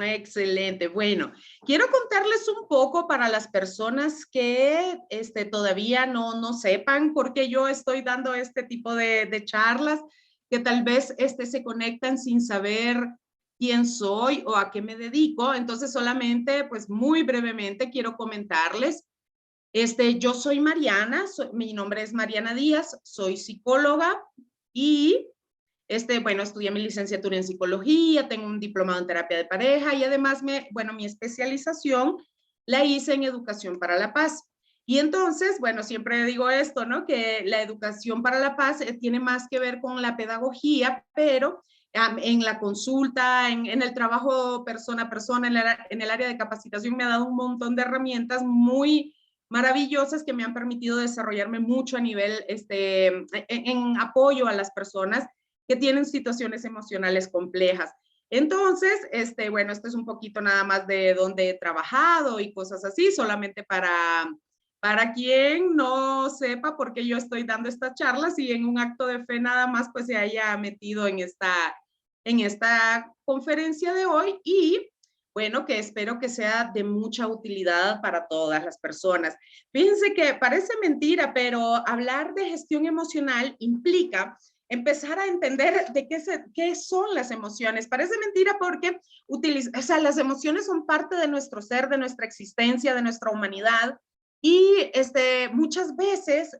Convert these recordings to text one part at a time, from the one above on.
Excelente. Bueno, quiero contarles un poco para las personas que todavía no sepan por qué yo estoy dando este tipo de charlas, que tal vez se conectan sin saber quién soy o a qué me dedico. Entonces, solamente, pues muy brevemente quiero comentarles. Yo soy Mariana, mi nombre es Mariana Díaz, soy psicóloga y bueno, estudié mi licenciatura en psicología, tengo un diplomado en terapia de pareja y además, mi especialización la hice en educación para la paz. Y entonces, bueno, siempre digo esto, ¿no? Que la educación para la paz tiene más que ver con la pedagogía, pero en la consulta, en el trabajo persona a persona, en el área de capacitación me ha dado un montón de herramientas muy maravillosas que me han permitido desarrollarme mucho a nivel, en apoyo a las personas que tienen situaciones emocionales complejas. Entonces, bueno, esto es un poquito nada más de dónde he trabajado y cosas así, solamente para quien no sepa por qué yo estoy dando estas charlas y en un acto de fe nada más pues se haya metido en esta conferencia de hoy y bueno, que espero que sea de mucha utilidad para todas las personas. Fíjense que parece mentira, pero hablar de gestión emocional implica empezar a entender qué son las emociones. Parece mentira porque las emociones son parte de nuestro ser, de nuestra existencia, de nuestra humanidad. Y muchas veces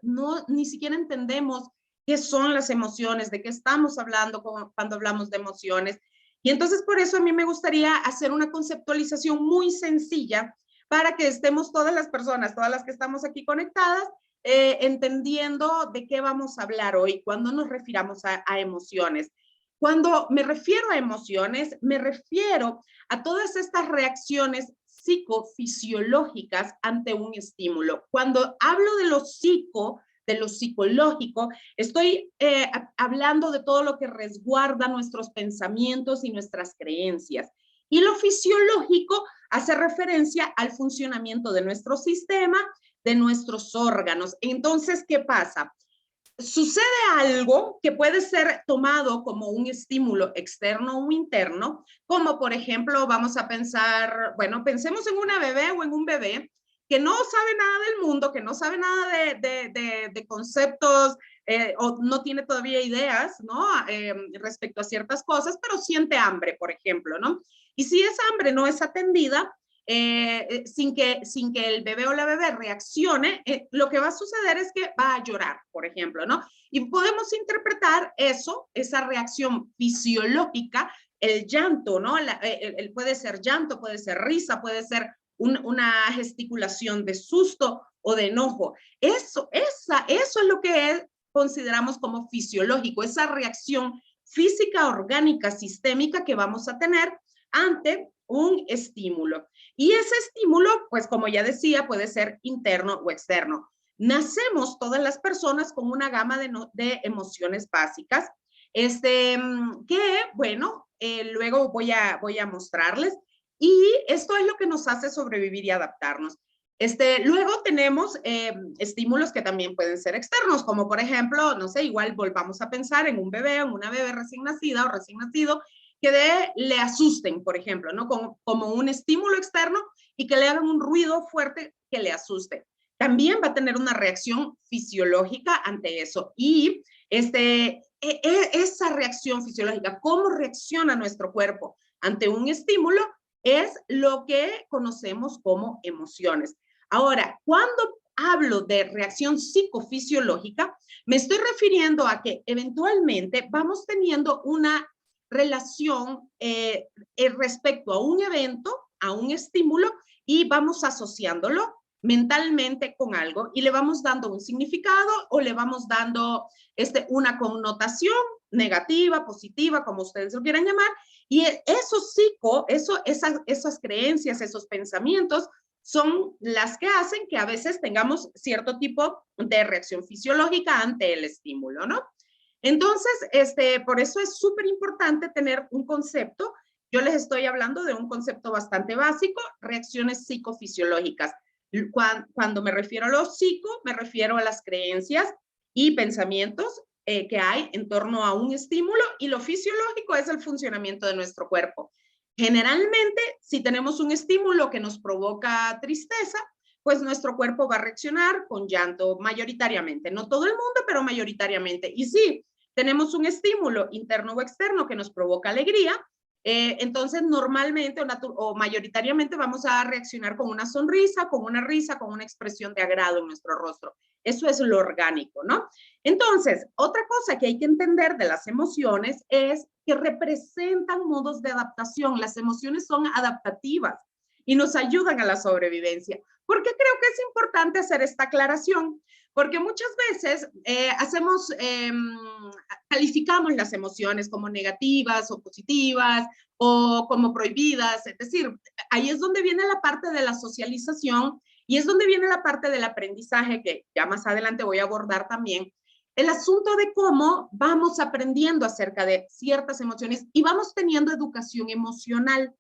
ni siquiera entendemos qué son las emociones, de qué estamos hablando cuando hablamos de emociones. Y entonces por eso a mí me gustaría hacer una conceptualización muy sencilla para que estemos todas las personas, todas las que estamos aquí conectadas, entendiendo de qué vamos a hablar hoy cuando nos refiramos a emociones. Cuando me refiero a emociones, me refiero a todas estas reacciones psicofisiológicas ante un estímulo. Cuando hablo de lo psicológico, estoy hablando de todo lo que resguarda nuestros pensamientos y nuestras creencias. Y lo fisiológico hace referencia al funcionamiento de nuestro sistema, de nuestros órganos. Entonces, ¿qué pasa? Sucede algo que puede ser tomado como un estímulo externo o interno, como por ejemplo, vamos a pensar, bueno, pensemos en una bebé o en un bebé que no sabe nada del mundo, que no sabe nada de conceptos o no tiene todavía ideas, ¿no? Respecto a ciertas cosas, pero siente hambre, por ejemplo, ¿no? Y si esa hambre no es atendida, sin que el bebé o la bebé reaccione, lo que va a suceder es que va a llorar, por ejemplo, ¿no? Y podemos interpretar eso, esa reacción fisiológica, el llanto, ¿no? Puede ser llanto, puede ser risa, puede ser una gesticulación de susto o de enojo. Eso es lo que consideramos como fisiológico, esa reacción física, orgánica, sistémica que vamos a tener ante un estímulo. Y ese estímulo, pues como ya decía, puede ser interno o externo. Nacemos todas las personas con una gama de emociones básicas, que, bueno, luego voy a mostrarles. Y esto es lo que nos hace sobrevivir y adaptarnos. Luego tenemos estímulos que también pueden ser externos, como por ejemplo, no sé, igual volvamos a pensar en un bebé, en una bebé recién nacida o recién nacido, que le asusten, por ejemplo, ¿no? Como un estímulo externo y que le hagan un ruido fuerte que le asuste. También va a tener una reacción fisiológica ante eso. Y esa reacción fisiológica, cómo reacciona nuestro cuerpo ante un estímulo, es lo que conocemos como emociones. Ahora, cuando hablo de reacción psicofisiológica, me estoy refiriendo a que eventualmente vamos teniendo una relación respecto a un evento, a un estímulo, y vamos asociándolo mentalmente con algo y le vamos dando un significado o le vamos dando una connotación negativa, positiva, como ustedes lo quieran llamar, y esas creencias, esos pensamientos son las que hacen que a veces tengamos cierto tipo de reacción fisiológica ante el estímulo, ¿no? Entonces, por eso es súper importante tener un concepto. Yo les estoy hablando de un concepto bastante básico, reacciones psicofisiológicas. Cuando me refiero a lo psico, me refiero a las creencias y pensamientos que hay en torno a un estímulo, y lo fisiológico es el funcionamiento de nuestro cuerpo. Generalmente, si tenemos un estímulo que nos provoca tristeza, pues nuestro cuerpo va a reaccionar con llanto mayoritariamente. No todo el mundo, pero mayoritariamente. Y si tenemos un estímulo interno o externo que nos provoca alegría, entonces normalmente o mayoritariamente vamos a reaccionar con una sonrisa, con una risa, con una expresión de agrado en nuestro rostro. Eso es lo orgánico, ¿no? Entonces, otra cosa que hay que entender de las emociones es que representan modos de adaptación. Las emociones son adaptativas y nos ayudan a la sobrevivencia. ¿Por qué creo que es importante hacer esta aclaración? Porque muchas veces calificamos las emociones como negativas o positivas o como prohibidas. Es decir, ahí es donde viene la parte de la socialización y es donde viene la parte del aprendizaje que ya más adelante voy a abordar también. El asunto de cómo vamos aprendiendo acerca de ciertas emociones y vamos teniendo educación emocional.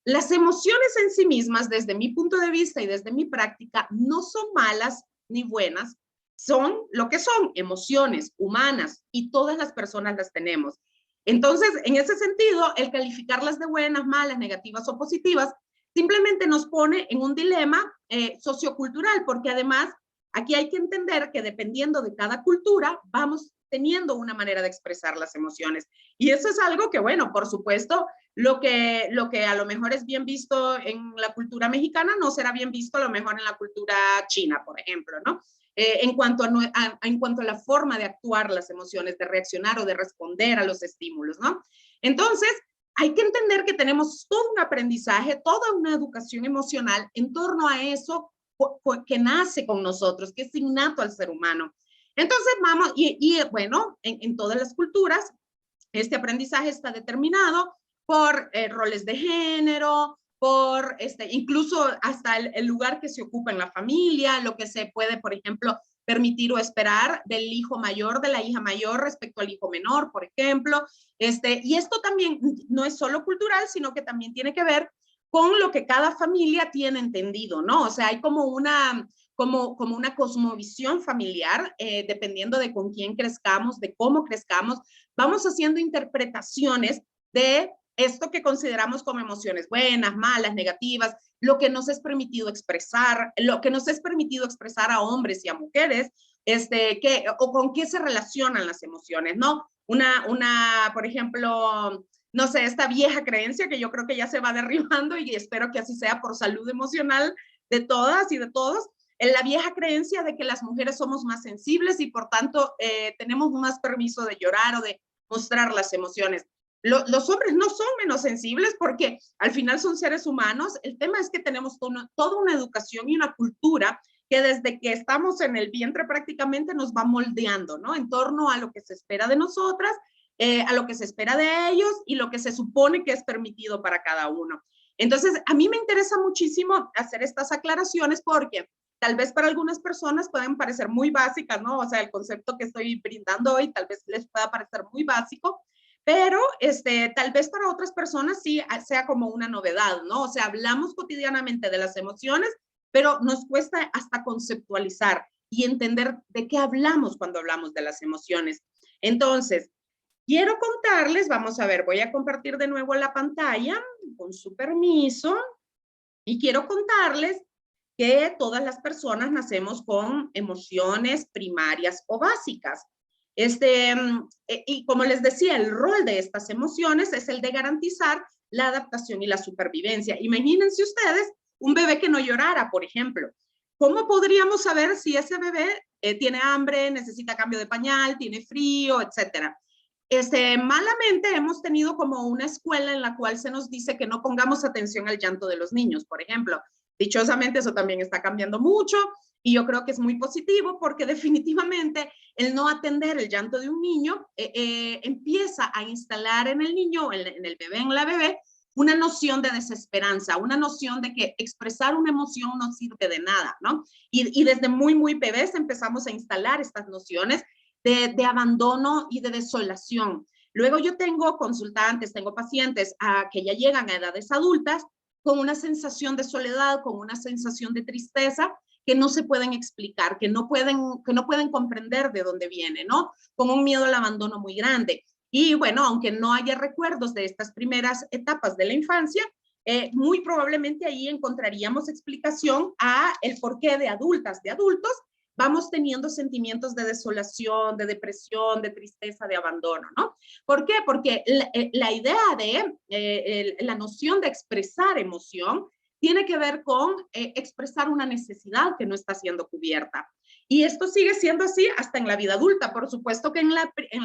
Las emociones en sí mismas, desde mi punto de vista y desde mi práctica, no son malas ni buenas, son lo que son, emociones humanas, y todas las personas las tenemos. Entonces, en ese sentido, el calificarlas de buenas, malas, negativas o positivas, simplemente nos pone en un dilema sociocultural, porque además aquí hay que entender que dependiendo de cada cultura, vamos teniendo una manera de expresar las emociones. Y eso es algo que, bueno, por supuesto, lo que a lo mejor es bien visto en la cultura mexicana no será bien visto a lo mejor en la cultura china, por ejemplo, ¿no? En cuanto a la forma de actuar las emociones, de reaccionar o de responder a los estímulos, ¿no? Entonces, hay que entender que tenemos todo un aprendizaje, toda una educación emocional en torno a eso que nace con nosotros, que es innato al ser humano. Entonces, vamos, bueno, en todas las culturas, este aprendizaje está determinado por roles de género, por incluso hasta el lugar que se ocupa en la familia, lo que se puede, por ejemplo, permitir o esperar del hijo mayor, de la hija mayor respecto al hijo menor, por ejemplo. Y esto también no es solo cultural, sino que también tiene que ver con lo que cada familia tiene entendido, ¿no? O sea, hay como una cosmovisión familiar, dependiendo de con quién crezcamos, de cómo crezcamos, vamos haciendo interpretaciones de esto que consideramos como emociones buenas, malas, negativas, lo que nos es permitido expresar, lo que nos es permitido expresar a hombres y a mujeres, o con qué se relacionan las emociones, ¿no? Por ejemplo, no sé, esta vieja creencia que yo creo que ya se va derribando y espero que así sea por salud emocional de todas y de todos, en la vieja creencia de que las mujeres somos más sensibles y por tanto tenemos más permiso de llorar o de mostrar las emociones. Los hombres no son menos sensibles porque al final son seres humanos. El tema es que tenemos toda una educación y una cultura que desde que estamos en el vientre prácticamente nos va moldeando, ¿no? En torno a lo que se espera de nosotras, a lo que se espera de ellos y lo que se supone que es permitido para cada uno. Entonces, a mí me interesa muchísimo hacer estas aclaraciones porque tal vez para algunas personas pueden parecer muy básicas, ¿no? O sea, el concepto que estoy brindando hoy tal vez les pueda parecer muy básico, pero tal vez para otras personas sí sea como una novedad, ¿no? O sea, hablamos cotidianamente de las emociones, pero nos cuesta hasta conceptualizar y entender de qué hablamos cuando hablamos de las emociones. Entonces, quiero contarles, vamos a ver, voy a compartir de nuevo la pantalla con su permiso y quiero contarles que todas las personas nacemos con emociones primarias o básicas. Y como les decía, el rol de estas emociones es el de garantizar la adaptación y la supervivencia. Imagínense ustedes un bebé que no llorara, por ejemplo. ¿Cómo podríamos saber si ese bebé tiene hambre, necesita cambio de pañal, tiene frío, etcétera? Malamente hemos tenido como una escuela en la cual se nos dice que no pongamos atención al llanto de los niños, por ejemplo. Dichosamente eso también está cambiando mucho y yo creo que es muy positivo porque definitivamente el no atender el llanto de un niño empieza a instalar en el niño, en el bebé, en la bebé, una noción de desesperanza, una noción de que expresar una emoción no sirve de nada, ¿no? Y desde muy, muy bebés empezamos a instalar estas nociones de abandono y de desolación. Luego yo tengo consultantes, tengo pacientes que ya llegan a edades adultas con una sensación de soledad, con una sensación de tristeza que no se pueden explicar, que no pueden comprender de dónde viene, ¿no? Con un miedo al abandono muy grande. Y bueno, aunque no haya recuerdos de estas primeras etapas de la infancia, muy probablemente ahí encontraríamos explicación a el porqué de adultas, de adultos, vamos teniendo sentimientos de desolación, de depresión, de tristeza, de abandono, ¿no? ¿Por qué? Porque la idea de la noción de expresar emoción tiene que ver con expresar una necesidad que no está siendo cubierta. Y esto sigue siendo así hasta en la vida adulta. Por supuesto que en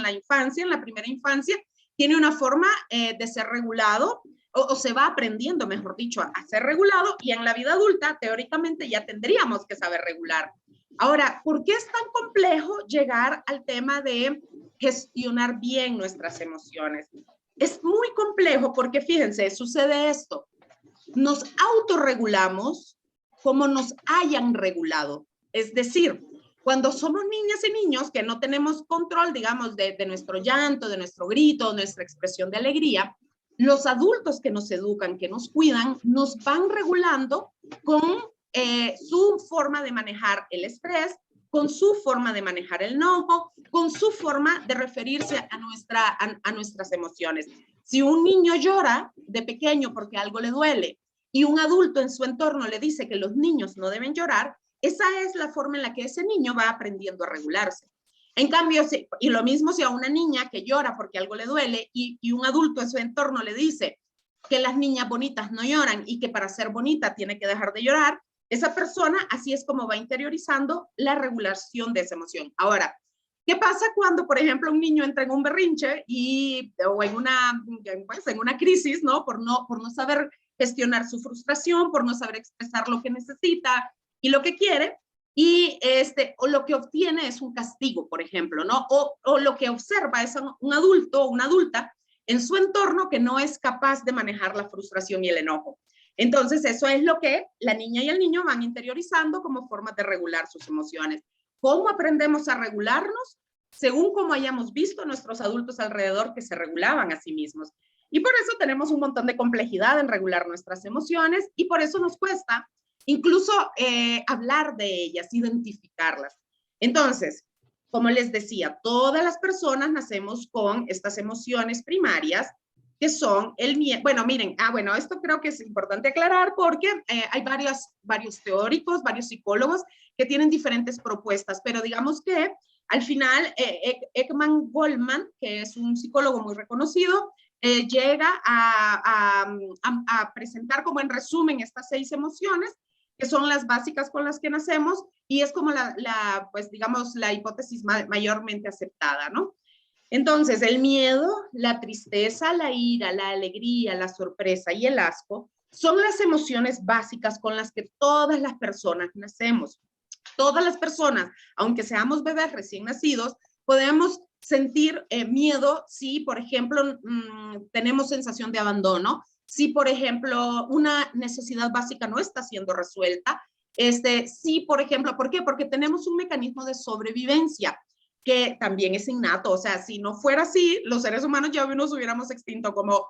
la infancia, en la primera infancia, tiene una forma de ser regulado o se va aprendiendo, mejor dicho, a ser regulado, y en la vida adulta, teóricamente, ya tendríamos que saber regular. Ahora, ¿por qué es tan complejo llegar al tema de gestionar bien nuestras emociones? Es muy complejo porque, fíjense, sucede esto. Nos autorregulamos como nos hayan regulado. Es decir, cuando somos niñas y niños que no tenemos control, digamos, de nuestro llanto, de nuestro grito, nuestra expresión de alegría, los adultos que nos educan, que nos cuidan, nos van regulando con su forma de manejar el estrés, con su forma de manejar el enojo, con su forma de referirse a nuestras emociones. Si un niño llora de pequeño porque algo le duele y un adulto en su entorno le dice que los niños no deben llorar, esa es la forma en la que ese niño va aprendiendo a regularse. En cambio, y lo mismo si a una niña que llora porque algo le duele y un adulto en su entorno le dice que las niñas bonitas no lloran y que para ser bonita tiene que dejar de llorar, esa persona así es como va interiorizando la regulación de esa emoción. Ahora, ¿qué pasa cuando, por ejemplo, un niño entra en un berrinche o en una crisis, ¿no? Por no saber gestionar su frustración, por no saber expresar lo que necesita y lo que quiere, o lo que obtiene es un castigo, por ejemplo, ¿no? O lo que observa es un adulto o una adulta en su entorno que no es capaz de manejar la frustración y el enojo. Entonces, eso es lo que la niña y el niño van interiorizando como forma de regular sus emociones. ¿Cómo aprendemos a regularnos? Según como hayamos visto a nuestros adultos alrededor que se regulaban a sí mismos. Y por eso tenemos un montón de complejidad en regular nuestras emociones y por eso nos cuesta incluso hablar de ellas, identificarlas. Entonces, como les decía, todas las personas nacemos con estas emociones primarias que son el miedo. Bueno, miren, esto creo que es importante aclarar porque hay varios teóricos, varios psicólogos que tienen diferentes propuestas, pero digamos que al final Ekman Goldman, que es un psicólogo muy reconocido, llega a presentar como en resumen estas 6 emociones que son las básicas con las que nacemos y es como pues digamos, la hipótesis mayormente aceptada, ¿no? Entonces, el miedo, la tristeza, la ira, la alegría, la sorpresa y el asco son las emociones básicas con las que todas las personas nacemos. Todas las personas, aunque seamos bebés recién nacidos, podemos sentir miedo si, por ejemplo, tenemos sensación de abandono, si, por ejemplo, una necesidad básica no está siendo resuelta, si, por ejemplo, ¿por qué? Porque tenemos un mecanismo de sobrevivencia que también es innato, o sea, si no fuera así, los seres humanos ya nos hubiéramos extinto como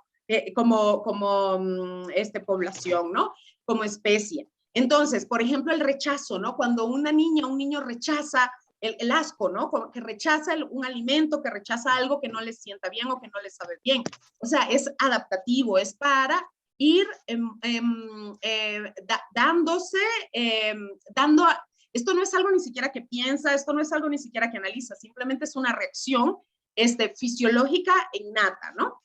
población, ¿no? Como especie. Entonces, por ejemplo, el rechazo, ¿no? Cuando una niña o un niño rechaza el asco, ¿no? Como que rechaza un alimento, que rechaza algo que no les sienta bien o que no les sabe bien. O sea, es adaptativo, es para ir dando, esto no es algo ni siquiera que piensa, esto no es algo ni siquiera que analiza, simplemente es una reacción fisiológica e innata, ¿no?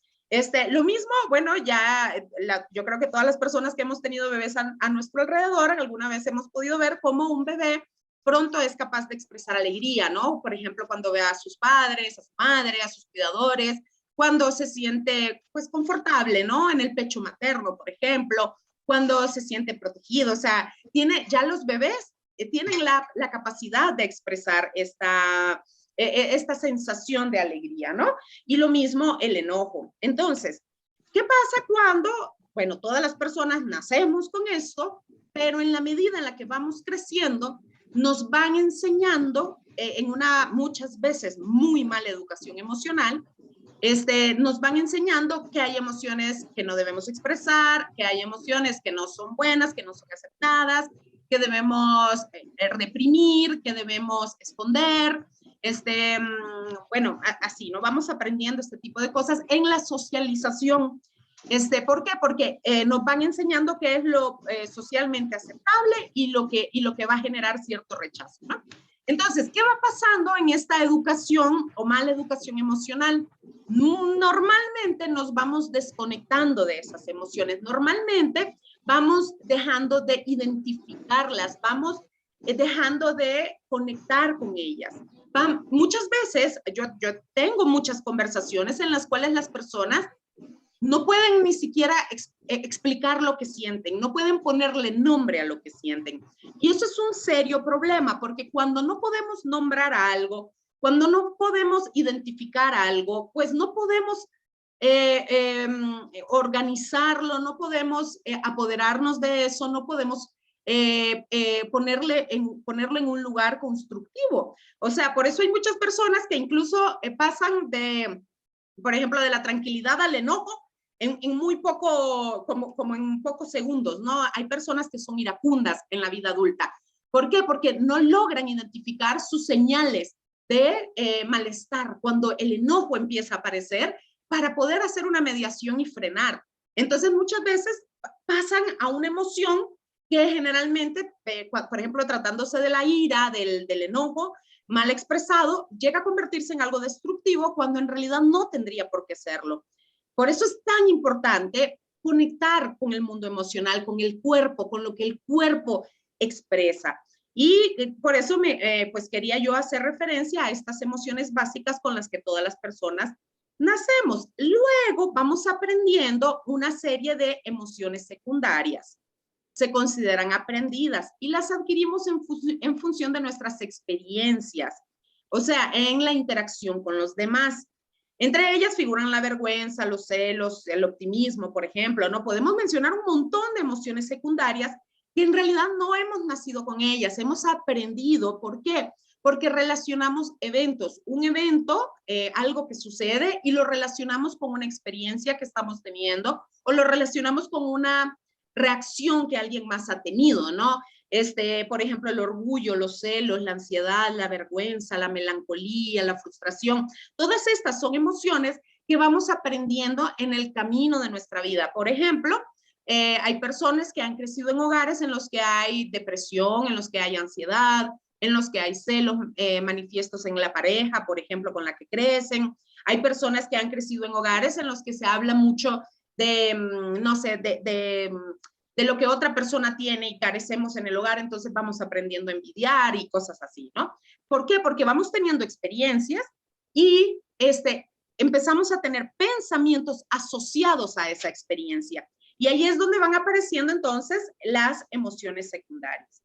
Lo mismo, bueno, yo creo que todas las personas que hemos tenido bebés a nuestro alrededor, alguna vez hemos podido ver cómo un bebé pronto es capaz de expresar alegría, ¿no? Por ejemplo, cuando ve a sus padres, a su madre, a sus cuidadores, cuando se siente, pues, confortable, ¿no? En el pecho materno, por ejemplo, cuando se siente protegido, o sea, ya los bebés tienen la capacidad de expresar esta sensación de alegría, ¿no? Y lo mismo el enojo. Entonces, ¿qué pasa cuando, bueno, todas las personas nacemos con esto, pero en la medida en la que vamos creciendo, nos van enseñando en una muchas veces muy mala educación emocional, nos van enseñando que hay emociones que no debemos expresar, que hay emociones que no son buenas, que no son aceptadas, que debemos reprimir, que debemos esconder. Bueno, así, ¿no? Vamos aprendiendo este tipo de cosas en la socialización. ¿Por qué? Porque nos van enseñando qué es lo socialmente aceptable y lo que va a generar cierto rechazo, ¿no? Entonces, ¿qué va pasando en esta educación o mala educación emocional? Normalmente nos vamos desconectando de esas emociones. Normalmente vamos dejando de identificarlas, vamos dejando de conectar con ellas. Muchas veces, yo tengo muchas conversaciones en las cuales las personas no pueden ni siquiera explicar lo que sienten, no pueden ponerle nombre a lo que sienten. Y eso es un serio problema, porque cuando no podemos nombrar algo, cuando no podemos identificar algo, pues no podemos organizarlo, no podemos apoderarnos de eso, no podemos ponerlo en un lugar constructivo. O sea, por eso hay muchas personas que incluso pasan de, por ejemplo, de la tranquilidad al enojo en muy poco, como en pocos segundos, ¿no? Hay personas que son iracundas en la vida adulta. ¿Por qué? Porque no logran identificar sus señales de malestar cuando el enojo empieza a aparecer para poder hacer una mediación y frenar. Entonces, muchas veces pasan a una emoción que generalmente, por ejemplo, tratándose de la ira, del enojo, mal expresado, llega a convertirse en algo destructivo cuando en realidad no tendría por qué serlo. Por eso es tan importante conectar con el mundo emocional, con el cuerpo, con lo que el cuerpo expresa. Y por eso pues quería yo hacer referencia a estas emociones básicas con las que todas las personas nacemos. Luego vamos aprendiendo una serie de emociones secundarias. Se consideran aprendidas y las adquirimos en función de nuestras experiencias, o sea, en la interacción con los demás. Entre ellas figuran la vergüenza, los celos, el optimismo, por ejemplo, ¿no? Podemos mencionar un montón de emociones secundarias que en realidad no hemos nacido con ellas, hemos aprendido. ¿Por qué? Porque relacionamos eventos, un evento, algo que sucede, y lo relacionamos con una experiencia que estamos teniendo, o lo relacionamos con una reacción que alguien más ha tenido, ¿no? Por ejemplo, el orgullo, los celos, la ansiedad, la vergüenza, la melancolía, la frustración. Todas estas son emociones que vamos aprendiendo en el camino de nuestra vida. Por ejemplo, hay personas que han crecido en hogares en los que hay depresión, en los que hay ansiedad, en los que hay celos manifiestos en la pareja, por ejemplo, con la que crecen. Hay personas que han crecido en hogares en los que se habla mucho de, no sé, de lo que otra persona tiene y carecemos en el hogar, entonces vamos aprendiendo a envidiar y cosas así, ¿no? ¿Por qué? Porque vamos teniendo experiencias y empezamos a tener pensamientos asociados a esa experiencia. Y ahí es donde van apareciendo entonces las emociones secundarias.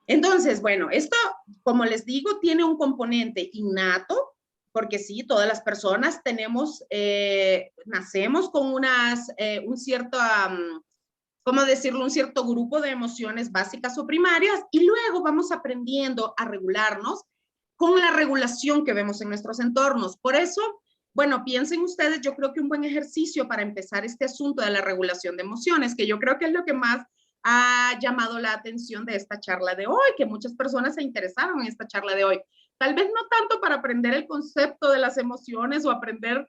Entonces, bueno, esto, como les digo, tiene un componente innato, porque sí, todas las personas nacemos con un cierto, ¿cómo decirlo? Un cierto grupo de emociones básicas o primarias, y luego vamos aprendiendo a regularnos con la regulación que vemos en nuestros entornos. Por eso, bueno, piensen ustedes, yo creo que un buen ejercicio para empezar este asunto de la regulación de emociones, que yo creo que es lo que más ha llamado la atención de esta charla de hoy, que muchas personas se interesaron en esta charla de hoy. Tal vez no tanto para aprender el concepto de las emociones o aprender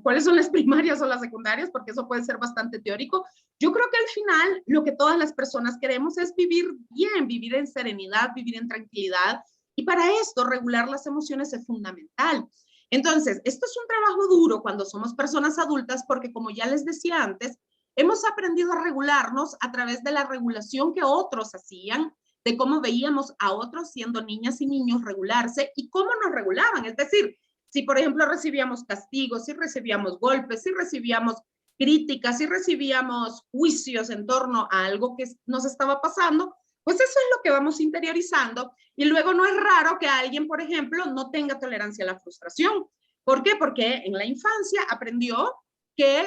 cuáles son las primarias o las secundarias, porque eso puede ser bastante teórico. Yo creo que al final lo que todas las personas queremos es vivir bien, vivir en serenidad, vivir en tranquilidad, y para esto regular las emociones es fundamental. Entonces, esto es un trabajo duro cuando somos personas adultas, porque como ya les decía antes, hemos aprendido a regularnos a través de la regulación que otros hacían, de cómo veíamos a otros siendo niñas y niños regularse y cómo nos regulaban. Es decir, si por ejemplo recibíamos castigos, si recibíamos golpes, si recibíamos críticas, si recibíamos juicios en torno a algo que nos estaba pasando, pues eso es lo que vamos interiorizando. Y luego no es raro que alguien, por ejemplo, no tenga tolerancia a la frustración. ¿Por qué? Porque en la infancia aprendió que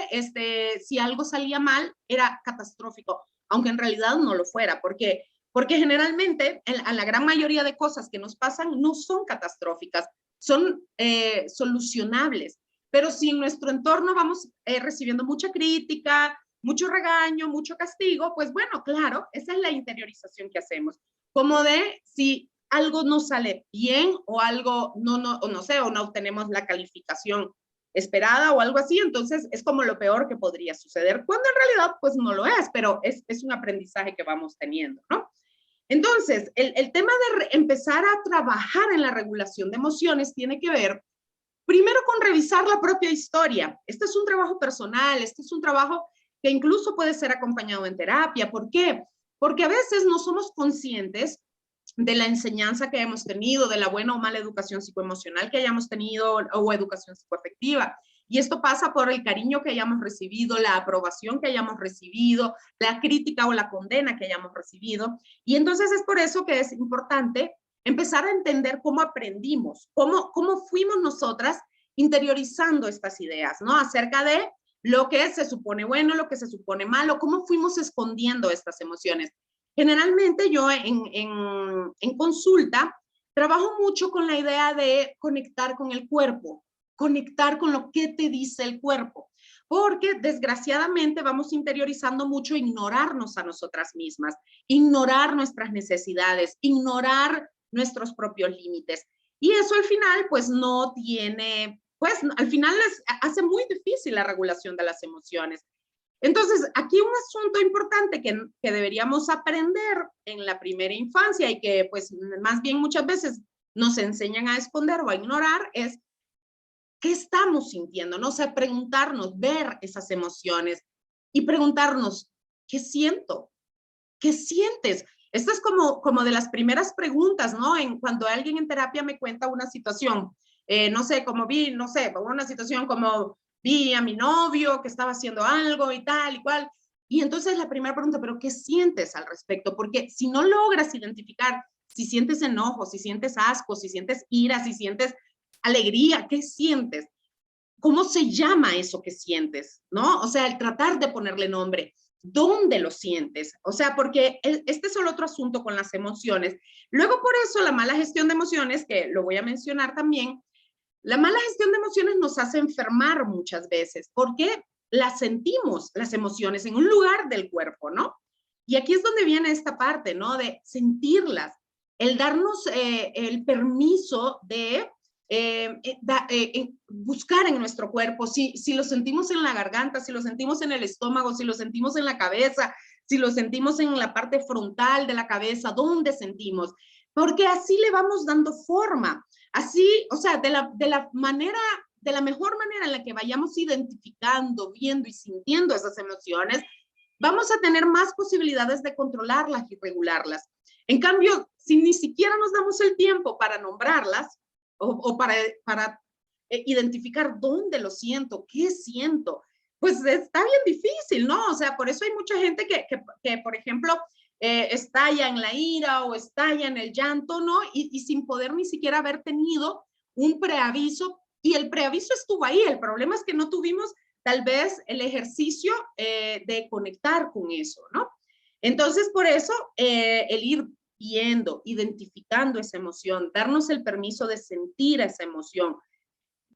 si algo salía mal era catastrófico, aunque en realidad no lo fuera, porque generalmente a la gran mayoría de cosas que nos pasan no son catastróficas, son solucionables. Pero si en nuestro entorno vamos recibiendo mucha crítica, mucho regaño, mucho castigo, pues bueno, claro, esa es la interiorización que hacemos. Como de, si algo no sale bien o algo o no sé, o no obtenemos la calificación esperada o algo así, entonces es como lo peor que podría suceder, cuando en realidad pues no lo es, pero es un aprendizaje que vamos teniendo, ¿no? Entonces, el tema de empezar a trabajar en la regulación de emociones tiene que ver primero con revisar la propia historia. Este es un trabajo personal, este es un trabajo que incluso puede ser acompañado en terapia. ¿Por qué? Porque a veces no somos conscientes de la enseñanza que hemos tenido, de la buena o mala educación psicoemocional que hayamos tenido o educación psicoafectiva. Y esto pasa por el cariño que hayamos recibido, la aprobación que hayamos recibido, la crítica o la condena que hayamos recibido. Y entonces es por eso que es importante empezar a entender cómo aprendimos, cómo fuimos nosotras interiorizando estas ideas, ¿no? Acerca de lo que se supone bueno, lo que se supone malo, cómo fuimos escondiendo estas emociones. Generalmente yo en consulta trabajo mucho con la idea de conectar con el cuerpo, conectar con lo que te dice el cuerpo, porque desgraciadamente vamos interiorizando mucho ignorarnos a nosotras mismas, ignorar nuestras necesidades, ignorar nuestros propios límites. Y eso al final, pues no tiene, pues al final hace muy difícil la regulación de las emociones. Entonces, aquí un asunto importante que deberíamos aprender en la primera infancia y que pues más bien muchas veces nos enseñan a esconder o a ignorar es qué estamos sintiendo, ¿no? O sea, preguntarnos, ver esas emociones y preguntarnos, ¿qué siento? ¿Qué sientes? Esto es como de las primeras preguntas, ¿no? Cuando alguien en terapia me cuenta una situación, no sé, como vi, no sé, una situación como vi a mi novio que estaba haciendo algo y tal y cual. Y entonces la primera pregunta, ¿pero qué sientes al respecto? Porque si no logras identificar si sientes enojo, si sientes asco, si sientes ira, si sientes alegría, ¿qué sientes? ¿Cómo se llama eso que sientes? ¿No? O sea, el tratar de ponerle nombre. ¿Dónde lo sientes? O sea, porque este es el otro asunto con las emociones. Luego, por eso, la mala gestión de emociones, que lo voy a mencionar también, la mala gestión de emociones nos hace enfermar muchas veces, porque las sentimos, las emociones, en un lugar del cuerpo, ¿no? Y aquí es donde viene esta parte, ¿no? De sentirlas, el darnos el permiso de buscar en nuestro cuerpo, si lo sentimos en la garganta, si lo sentimos en el estómago, si lo sentimos en la cabeza, si lo sentimos en la parte frontal de la cabeza, ¿dónde sentimos? Porque así le vamos dando forma. Así, o sea, de la mejor manera en la que vayamos identificando, viendo y sintiendo esas emociones, vamos a tener más posibilidades de controlarlas y regularlas. En cambio, si ni siquiera nos damos el tiempo para nombrarlas o para identificar dónde lo siento, qué siento, pues está bien difícil, ¿no? O sea, por eso hay mucha gente que por ejemplo, estalla en la ira o estalla en el llanto, ¿no? Y sin poder ni siquiera haber tenido un preaviso. Y el preaviso estuvo ahí. El problema es que no tuvimos tal vez el ejercicio de conectar con eso, ¿no? Entonces, por eso, el ir viendo, identificando esa emoción, darnos el permiso de sentir esa emoción.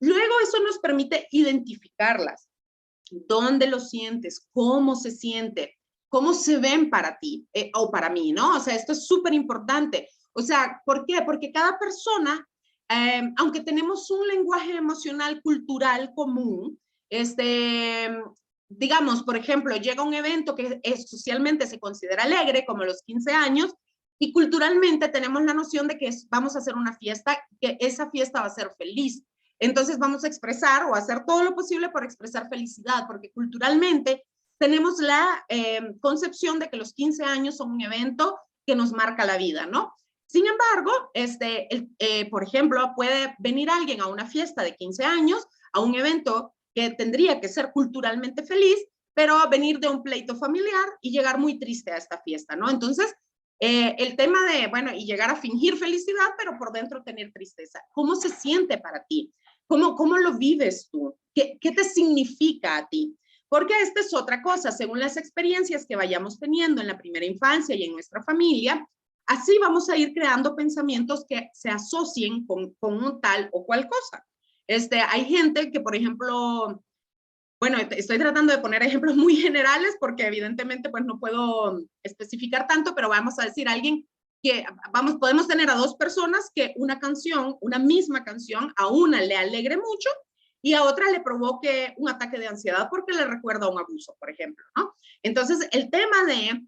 Luego eso nos permite identificarlas. ¿Dónde lo sientes? ¿Cómo se siente? ¿Cómo se ven para ti o para mí, no? O sea, esto es súper importante. O sea, ¿por qué? Porque cada persona, aunque tenemos un lenguaje emocional cultural común, digamos, por ejemplo, llega un evento que socialmente se considera alegre, como los 15 años, y culturalmente tenemos la noción de que vamos a hacer una fiesta, que esa fiesta va a ser feliz. Entonces vamos a expresar o hacer todo lo posible por expresar felicidad, porque culturalmente tenemos la concepción de que los 15 años son un evento que nos marca la vida, ¿no? Sin embargo, por ejemplo, puede venir alguien a una fiesta de 15 años, a un evento que tendría que ser culturalmente feliz, pero venir de un pleito familiar y llegar muy triste a esta fiesta, ¿no? Entonces, el tema de, bueno, y llegar a fingir felicidad, pero por dentro tener tristeza. ¿Cómo se siente para ti? ¿Cómo lo vives tú? ¿Qué te significa a ti? Porque esta es otra cosa, según las experiencias que vayamos teniendo en la primera infancia y en nuestra familia, así vamos a ir creando pensamientos que se asocien con un tal o cual cosa. Hay gente que, por ejemplo, bueno, estoy tratando de poner ejemplos muy generales porque evidentemente pues no puedo especificar tanto, pero vamos a decir alguien que, vamos, podemos tener a dos personas que una canción, una misma canción, a una le alegre mucho y a otra le provoque un ataque de ansiedad porque le recuerda un abuso, por ejemplo, ¿no? Entonces, el tema de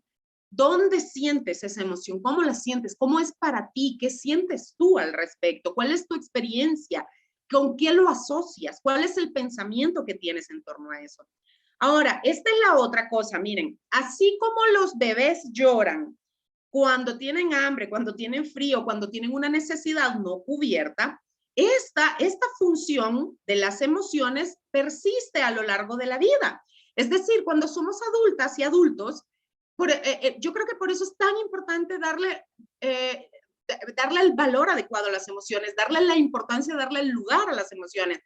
dónde sientes esa emoción, cómo la sientes, cómo es para ti, qué sientes tú al respecto, cuál es tu experiencia, con qué lo asocias, cuál es el pensamiento que tienes en torno a eso. Ahora, esta es la otra cosa, miren, así como los bebés lloran cuando tienen hambre, cuando tienen frío, cuando tienen una necesidad no cubierta, esta función de las emociones persiste a lo largo de la vida. Es decir, cuando somos adultas y adultos, yo creo que por eso es tan importante eh, darle el valor adecuado a las emociones, darle la importancia, darle el lugar a las emociones.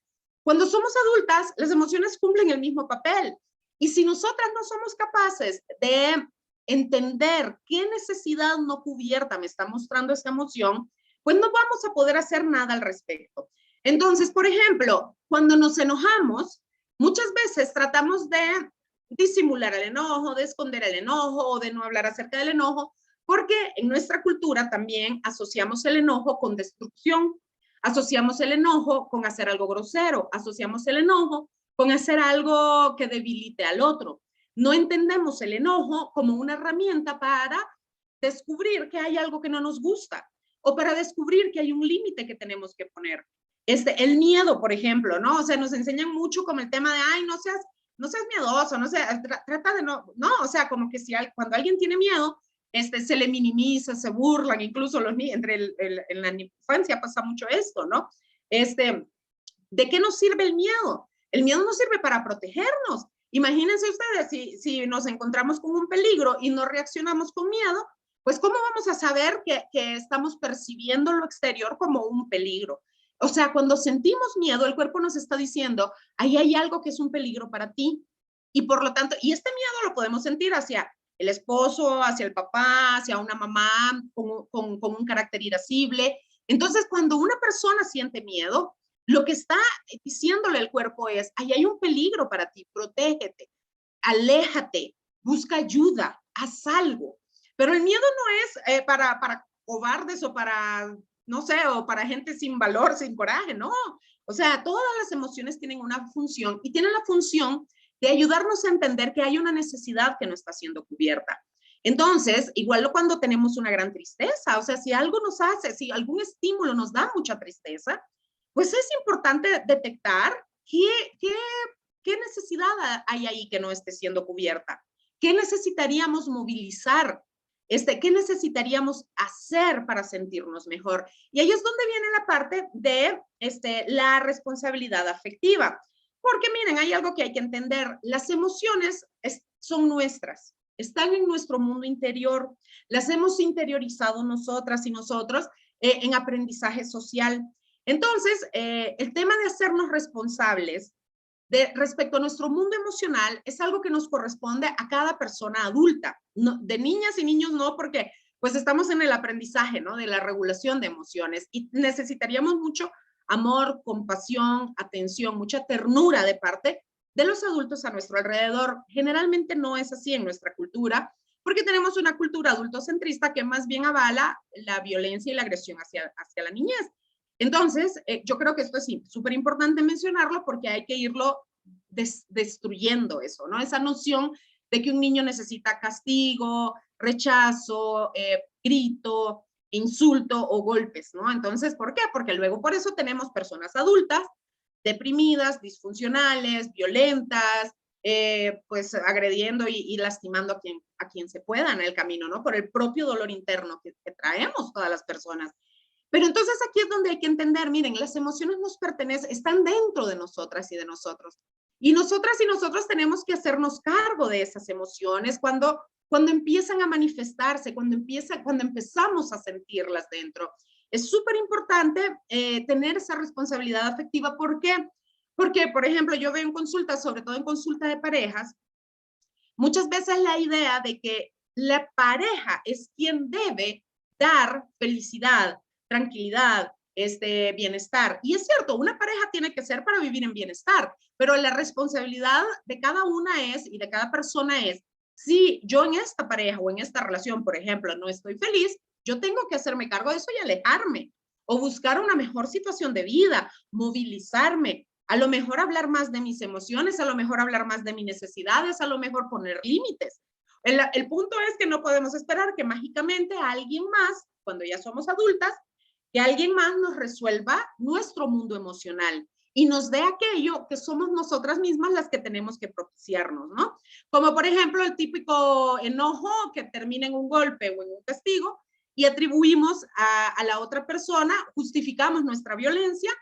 Cuando somos adultas, las emociones cumplen el mismo papel. Y si nosotras no somos capaces de entender qué necesidad no cubierta me está mostrando esta emoción, pues no vamos a poder hacer nada al respecto. Entonces, por ejemplo, cuando nos enojamos, muchas veces tratamos de disimular el enojo, de esconder el enojo o de no hablar acerca del enojo, porque en nuestra cultura también asociamos el enojo con destrucción, asociamos el enojo con hacer algo grosero, asociamos el enojo con hacer algo que debilite al otro. No entendemos el enojo como una herramienta para descubrir que hay algo que no nos gusta o para descubrir que hay un límite que tenemos que poner. El miedo, por ejemplo, ¿no? O sea, nos enseñan mucho como el tema de, ay, no seas miedoso, no seas, trata de no, o sea, como que si cuando alguien tiene miedo, se le minimiza, se burlan, incluso los niños, en la infancia pasa mucho esto, ¿no? ¿De qué nos sirve el miedo? El miedo nos sirve para protegernos. Imagínense ustedes, si nos encontramos con un peligro y no reaccionamos con miedo, pues ¿cómo vamos a saber que estamos percibiendo lo exterior como un peligro? O sea, cuando sentimos miedo, el cuerpo nos está diciendo, ahí hay algo que es un peligro para ti. Y por lo tanto, y este miedo lo podemos sentir hacia el esposo, hacia el papá, hacia una mamá con un carácter irascible. Entonces, cuando una persona siente miedo, lo que está diciéndole el cuerpo es, ahí hay un peligro para ti, protégete, aléjate, busca ayuda, haz algo. Pero el miedo no es para cobardes o para, no sé, o para gente sin valor, sin coraje, no. O sea, todas las emociones tienen una función y tienen la función de ayudarnos a entender que hay una necesidad que no está siendo cubierta. Entonces, igual cuando tenemos una gran tristeza, o sea, si algo nos hace, si algún estímulo nos da mucha tristeza, pues es importante detectar qué necesidad hay ahí que no esté siendo cubierta. ¿Qué necesitaríamos movilizar? ¿Qué necesitaríamos hacer para sentirnos mejor? Y ahí es donde viene la parte de la responsabilidad afectiva. Porque miren, hay algo que hay que entender. Las emociones son nuestras, están en nuestro mundo interior. Las hemos interiorizado nosotras y nosotros en aprendizaje social. Entonces, el tema de hacernos responsables respecto a nuestro mundo emocional es algo que nos corresponde a cada persona adulta. No, de niñas y niños no, porque pues estamos en el aprendizaje, ¿no? De la regulación de emociones y necesitaríamos mucho amor, compasión, atención, mucha ternura de parte de los adultos a nuestro alrededor. Generalmente no es así en nuestra cultura, porque tenemos una cultura adultocentrista que más bien avala la violencia y la agresión hacia la niñez. Entonces, yo creo que esto es súper importante mencionarlo porque hay que irlo destruyendo eso, ¿no? Esa noción de que un niño necesita castigo, rechazo, grito, insulto o golpes, ¿no? Entonces, ¿por qué? Porque luego por eso tenemos personas adultas deprimidas, disfuncionales, violentas, pues agrediendo y lastimando a quien se pueda en el camino, ¿no? Por el propio dolor interno que traemos todas las personas. Pero entonces aquí es donde hay que entender, miren, las emociones nos pertenecen, están dentro de nosotras y de nosotros. Y nosotras y nosotros tenemos que hacernos cargo de esas emociones cuando empiezan a manifestarse, cuando empezamos a sentirlas dentro. Es súper importante tener esa responsabilidad afectiva. ¿Por qué? Porque, por ejemplo, yo veo en consultas, sobre todo en consulta de parejas, muchas veces la idea de que la pareja es quien debe dar felicidad, tranquilidad, bienestar. Y es cierto, una pareja tiene que ser para vivir en bienestar, pero la responsabilidad de cada una es y de cada persona es, si yo en esta pareja o en esta relación, por ejemplo, no estoy feliz, yo tengo que hacerme cargo de eso y alejarme, o buscar una mejor situación de vida, movilizarme, a lo mejor hablar más de mis emociones, a lo mejor hablar más de mis necesidades, a lo mejor poner límites. El punto es que no podemos esperar que mágicamente alguien más, cuando ya somos adultas, que alguien más nos resuelva nuestro mundo emocional y nos dé aquello que somos nosotras mismas las que tenemos que propiciarnos, ¿no? Como por ejemplo el típico enojo que termina en un golpe o en un castigo y atribuimos a la otra persona, justificamos nuestra violencia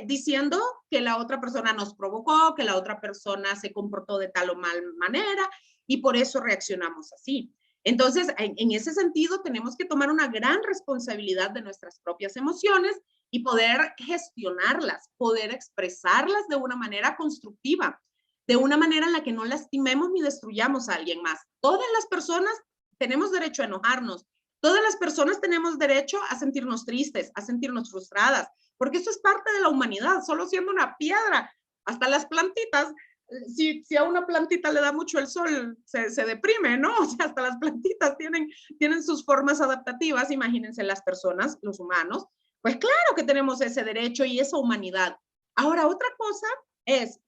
diciendo que la otra persona nos provocó, que la otra persona se comportó de tal o mal manera y por eso reaccionamos así. Entonces, en ese sentido, tenemos que tomar una gran responsabilidad de nuestras propias emociones y poder gestionarlas, poder expresarlas de una manera constructiva, de una manera en la que no lastimemos ni destruyamos a alguien más. Todas las personas tenemos derecho a enojarnos, todas las personas tenemos derecho a sentirnos tristes, a sentirnos frustradas, porque eso es parte de la humanidad, solo siendo una piedra. Hasta las plantitas, si a una plantita le da mucho el sol, se deprime, ¿no? O sea, hasta las plantitas tienen sus formas adaptativas, imagínense las personas, los humanos, pues claro que tenemos ese derecho y esa humanidad. Ahora, otra cosa es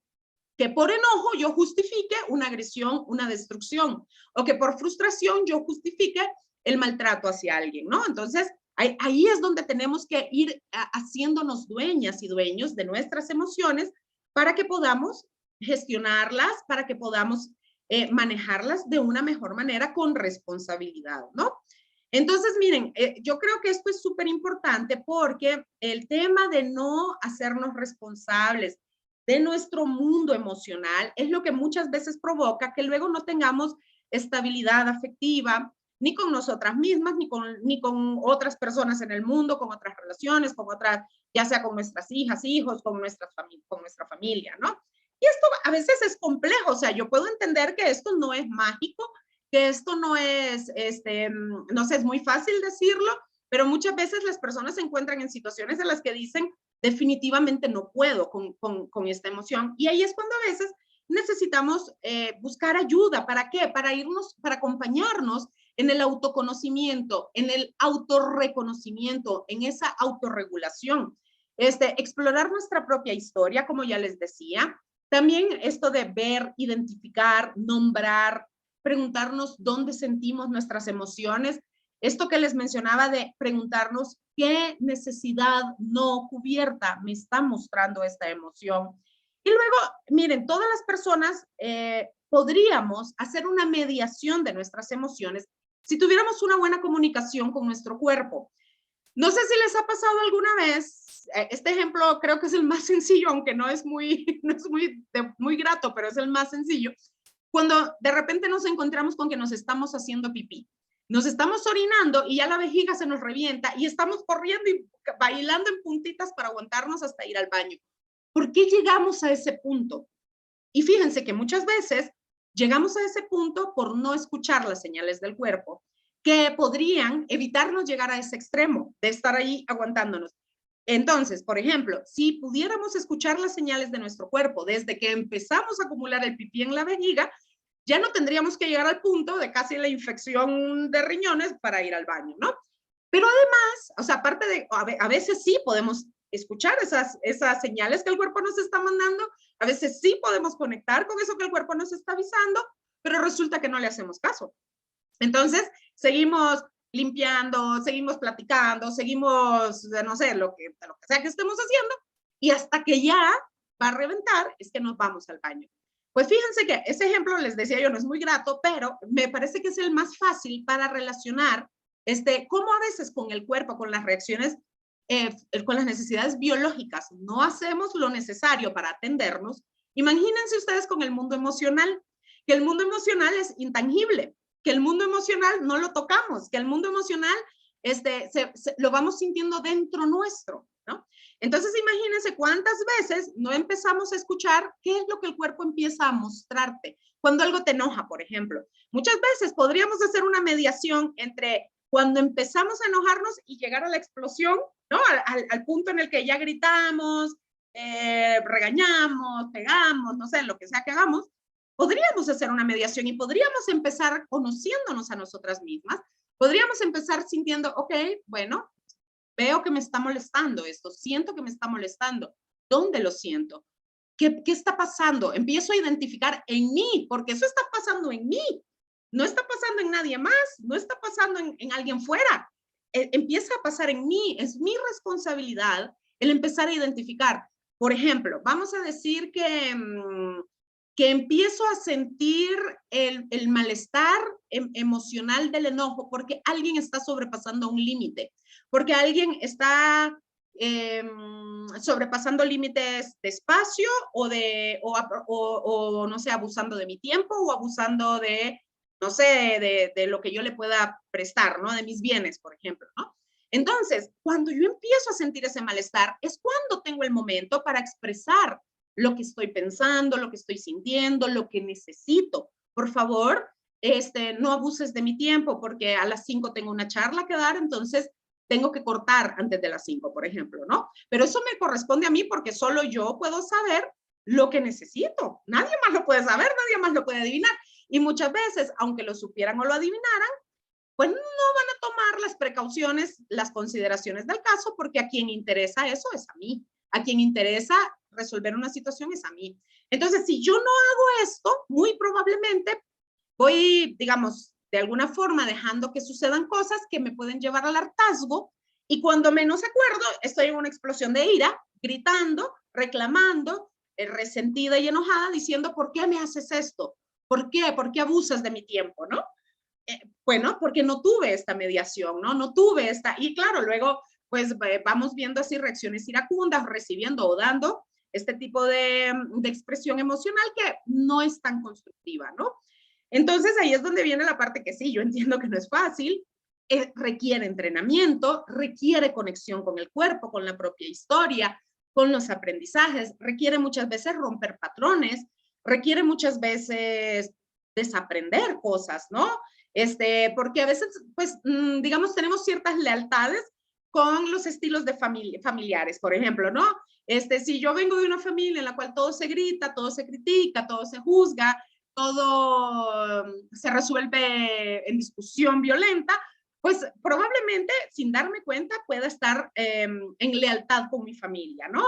que por enojo yo justifique una agresión, una destrucción, o que por frustración yo justifique el maltrato hacia alguien, ¿no? Entonces, ahí es donde tenemos que ir haciéndonos dueñas y dueños de nuestras emociones para que podamos gestionarlas, para que podamos manejarlas de una mejor manera con responsabilidad, ¿no? Entonces, miren, yo creo que esto es súper importante porque el tema de no hacernos responsables de nuestro mundo emocional es lo que muchas veces provoca que luego no tengamos estabilidad afectiva, ni con nosotras mismas, ni con otras personas en el mundo, con otras relaciones, con otras, ya sea con nuestras hijas, hijos, con nuestra familia, ¿no? Y esto a veces es complejo, o sea, yo puedo entender que esto no es mágico, que esto no es, no sé, es muy fácil decirlo, pero muchas veces las personas se encuentran en situaciones en las que dicen, definitivamente no puedo con esta emoción. Y ahí es cuando a veces necesitamos buscar ayuda. ¿Para qué? Para irnos, para acompañarnos en el autoconocimiento, en el autorreconocimiento, en esa autorregulación. Explorar nuestra propia historia, como ya les decía. También esto de ver, identificar, nombrar, preguntarnos dónde sentimos nuestras emociones. Esto que les mencionaba de preguntarnos qué necesidad no cubierta me está mostrando esta emoción. Y luego, miren, todas las personas podríamos hacer una mediación de nuestras emociones si tuviéramos una buena comunicación con nuestro cuerpo. No sé si les ha pasado alguna vez, este ejemplo creo que es el más sencillo, aunque no es muy grato, pero es el más sencillo. Cuando de repente nos encontramos con que nos estamos haciendo pipí, nos estamos orinando y ya la vejiga se nos revienta y estamos corriendo y bailando en puntitas para aguantarnos hasta ir al baño. ¿Por qué llegamos a ese punto? Y fíjense que muchas veces llegamos a ese punto por no escuchar las señales del cuerpo, que podrían evitarnos llegar a ese extremo de estar ahí aguantándonos. Entonces, por ejemplo, si pudiéramos escuchar las señales de nuestro cuerpo desde que empezamos a acumular el pipí en la vejiga, ya no tendríamos que llegar al punto de casi la infección de riñones para ir al baño, ¿no? Pero además, o sea, aparte de, a veces sí podemos escuchar esas señales que el cuerpo nos está mandando, a veces sí podemos conectar con eso que el cuerpo nos está avisando, pero resulta que no le hacemos caso. Entonces, seguimos limpiando, seguimos platicando, seguimos, no sé, lo que sea que estemos haciendo, y hasta que ya va a reventar es que nos vamos al baño. Pues fíjense que ese ejemplo, les decía yo, no es muy grato, pero me parece que es el más fácil para relacionar cómo a veces con el cuerpo, con las reacciones, con las necesidades biológicas, no hacemos lo necesario para atendernos. Imagínense ustedes con el mundo emocional, que el mundo emocional es intangible, que el mundo emocional no lo tocamos, que el mundo emocional lo vamos sintiendo dentro nuestro, ¿no? Entonces imagínense cuántas veces no empezamos a escuchar qué es lo que el cuerpo empieza a mostrarte. Cuando algo te enoja, por ejemplo. Muchas veces podríamos hacer una mediación entre cuando empezamos a enojarnos y llegar a la explosión, ¿no? Al punto en el que ya gritamos, regañamos, pegamos, no sé, lo que sea que hagamos, podríamos hacer una mediación y podríamos empezar conociéndonos a nosotras mismas Podríamos empezar sintiendo, ok, bueno, veo que me está molestando esto, siento que me está molestando. ¿Dónde lo siento? ¿Qué está pasando? Empiezo a identificar en mí, porque eso está pasando en mí. No está pasando en nadie más, no está pasando en alguien fuera. Empieza a pasar en mí. Es mi responsabilidad el empezar a identificar. Por ejemplo, vamos a decir que empiezo a sentir el malestar emocional del enojo porque alguien está sobrepasando un límite, porque alguien está sobrepasando límites de espacio o no sé, abusando de mi tiempo o abusando de, no sé, de lo que yo le pueda prestar, ¿no? De mis bienes, por ejemplo, ¿no? Entonces, cuando yo empiezo a sentir ese malestar, es cuando tengo el momento para expresar lo que estoy pensando, lo que estoy sintiendo, lo que necesito. Por favor, no abuses de mi tiempo porque a las 5 tengo una charla que dar, entonces tengo que cortar antes de las 5, por ejemplo, ¿no? Pero eso me corresponde a mí porque solo yo puedo saber lo que necesito. Nadie más lo puede saber, nadie más lo puede adivinar. Y muchas veces, aunque lo supieran o lo adivinaran, pues no van a tomar las precauciones, las consideraciones del caso, porque a quien interesa eso es a mí. A quien interesa resolver una situación es a mí. Entonces, si yo no hago esto, muy probablemente voy, digamos, de alguna forma dejando que sucedan cosas que me pueden llevar al hartazgo y cuando menos acuerdo, estoy en una explosión de ira, gritando, reclamando, resentida y enojada, diciendo, ¿por qué me haces esto? ¿Por qué? ¿Por qué abusas de mi tiempo? ¿No? Bueno, porque no tuve esta mediación, ¿no? No tuve esta, y claro, luego pues vamos viendo así reacciones iracundas, recibiendo o dando este tipo de expresión emocional que no es tan constructiva, ¿no? Entonces ahí es donde viene la parte que sí, yo entiendo que no es fácil, requiere entrenamiento, requiere conexión con el cuerpo, con la propia historia, con los aprendizajes, requiere muchas veces romper patrones, requiere muchas veces desaprender cosas, ¿no? Porque a veces, pues, digamos, tenemos ciertas lealtades con los estilos de familiares, por ejemplo, ¿no? Si yo vengo de una familia en la cual todo se grita, todo se critica, todo se juzga, todo se resuelve en discusión violenta, pues probablemente sin darme cuenta pueda estar en lealtad con mi familia, ¿no?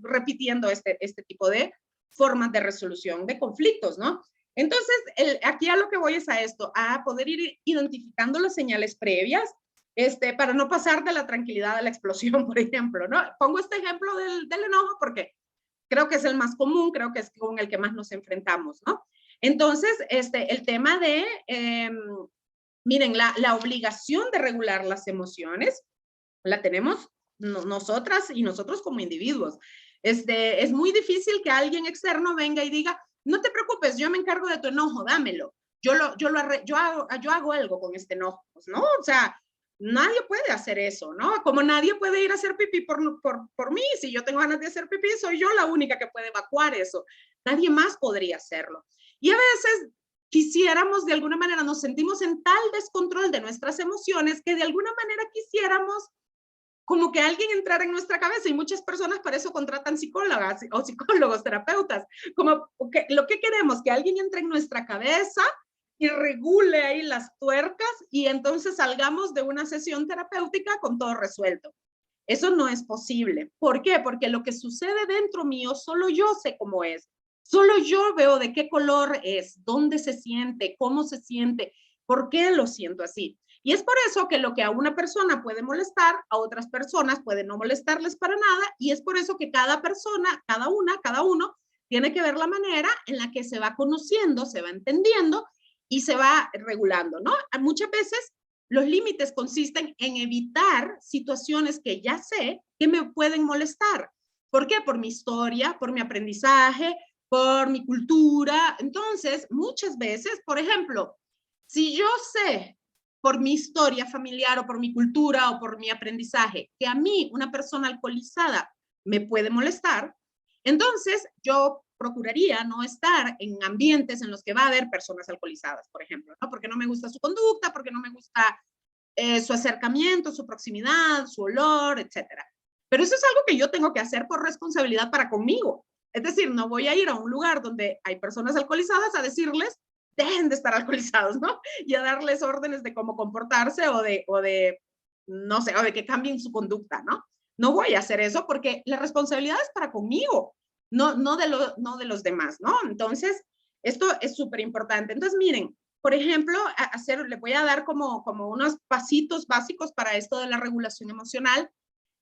Repitiendo este tipo de formas de resolución de conflictos, ¿no? Entonces, aquí a lo que voy es a esto, a poder ir identificando las señales previas, para no pasar de la tranquilidad a la explosión, por ejemplo, ¿no? Pongo este ejemplo del enojo porque creo que es el más común, creo que es con el que más nos enfrentamos, ¿no? Entonces, el tema de, miren, la obligación de regular las emociones la tenemos nosotras y nosotros como individuos. Es muy difícil que alguien externo venga y diga, no te preocupes, yo me encargo de tu enojo, dámelo. Yo hago algo con este enojo, pues, ¿no? O sea, nadie puede hacer eso, ¿no? Como nadie puede ir a hacer pipí por mí, si yo tengo ganas de hacer pipí, soy yo la única que puede evacuar eso. Nadie más podría hacerlo. Y a veces quisiéramos, de alguna manera, nos sentimos en tal descontrol de nuestras emociones que de alguna manera quisiéramos como que alguien entrara en nuestra cabeza y muchas personas para eso contratan psicólogas o psicólogos, terapeutas, como que lo que queremos, que alguien entre en nuestra cabeza y regule ahí las tuercas y entonces salgamos de una sesión terapéutica con todo resuelto. Eso no es posible. ¿Por qué? Porque lo que sucede dentro mío, solo yo sé cómo es. Solo yo veo de qué color es, dónde se siente, cómo se siente, por qué lo siento así. Y es por eso que lo que a una persona puede molestar, a otras personas puede no molestarles para nada, y es por eso que cada persona, cada uno, tiene que ver la manera en la que se va conociendo, se va entendiendo y se va regulando, ¿no? Muchas veces los límites consisten en evitar situaciones que ya sé que me pueden molestar. ¿Por qué? Por mi historia, por mi aprendizaje, por mi cultura. Entonces, muchas veces, por ejemplo, si yo sé por mi historia familiar o por mi cultura o por mi aprendizaje que a mí una persona alcoholizada me puede molestar, entonces yo procuraría no estar en ambientes en los que va a haber personas alcoholizadas, por ejemplo, ¿no? Porque no me gusta su conducta, porque no me gusta su acercamiento, su proximidad, su olor, etcétera. Pero eso es algo que yo tengo que hacer por responsabilidad para conmigo. Es decir, no voy a ir a un lugar donde hay personas alcoholizadas a decirles dejen de estar alcoholizados, ¿no? Y a darles órdenes de cómo comportarse no sé, o de que cambien su conducta, ¿no? No voy a hacer eso porque la responsabilidad es para conmigo, no de los demás, ¿no? Entonces, esto es súper importante. Entonces, miren, por ejemplo, le voy a dar como unos pasitos básicos para esto de la regulación emocional.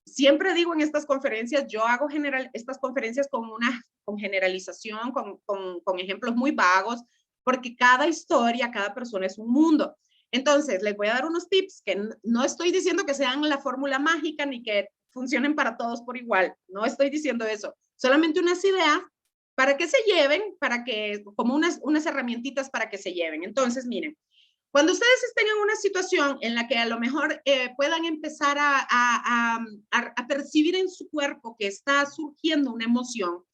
Siempre digo en estas conferencias, yo hago estas conferencias con generalización, con ejemplos muy vagos, porque cada historia, cada persona es un mundo. Entonces, les voy a dar unos tips que no estoy diciendo que sean la fórmula mágica ni que funcionen para todos por igual. No estoy diciendo eso. Solamente unas ideas para que se lleven, como unas herramientitas para que se lleven. Entonces, miren, cuando ustedes estén en una situación en la que a lo mejor puedan empezar a percibir en su cuerpo que está surgiendo una emoción,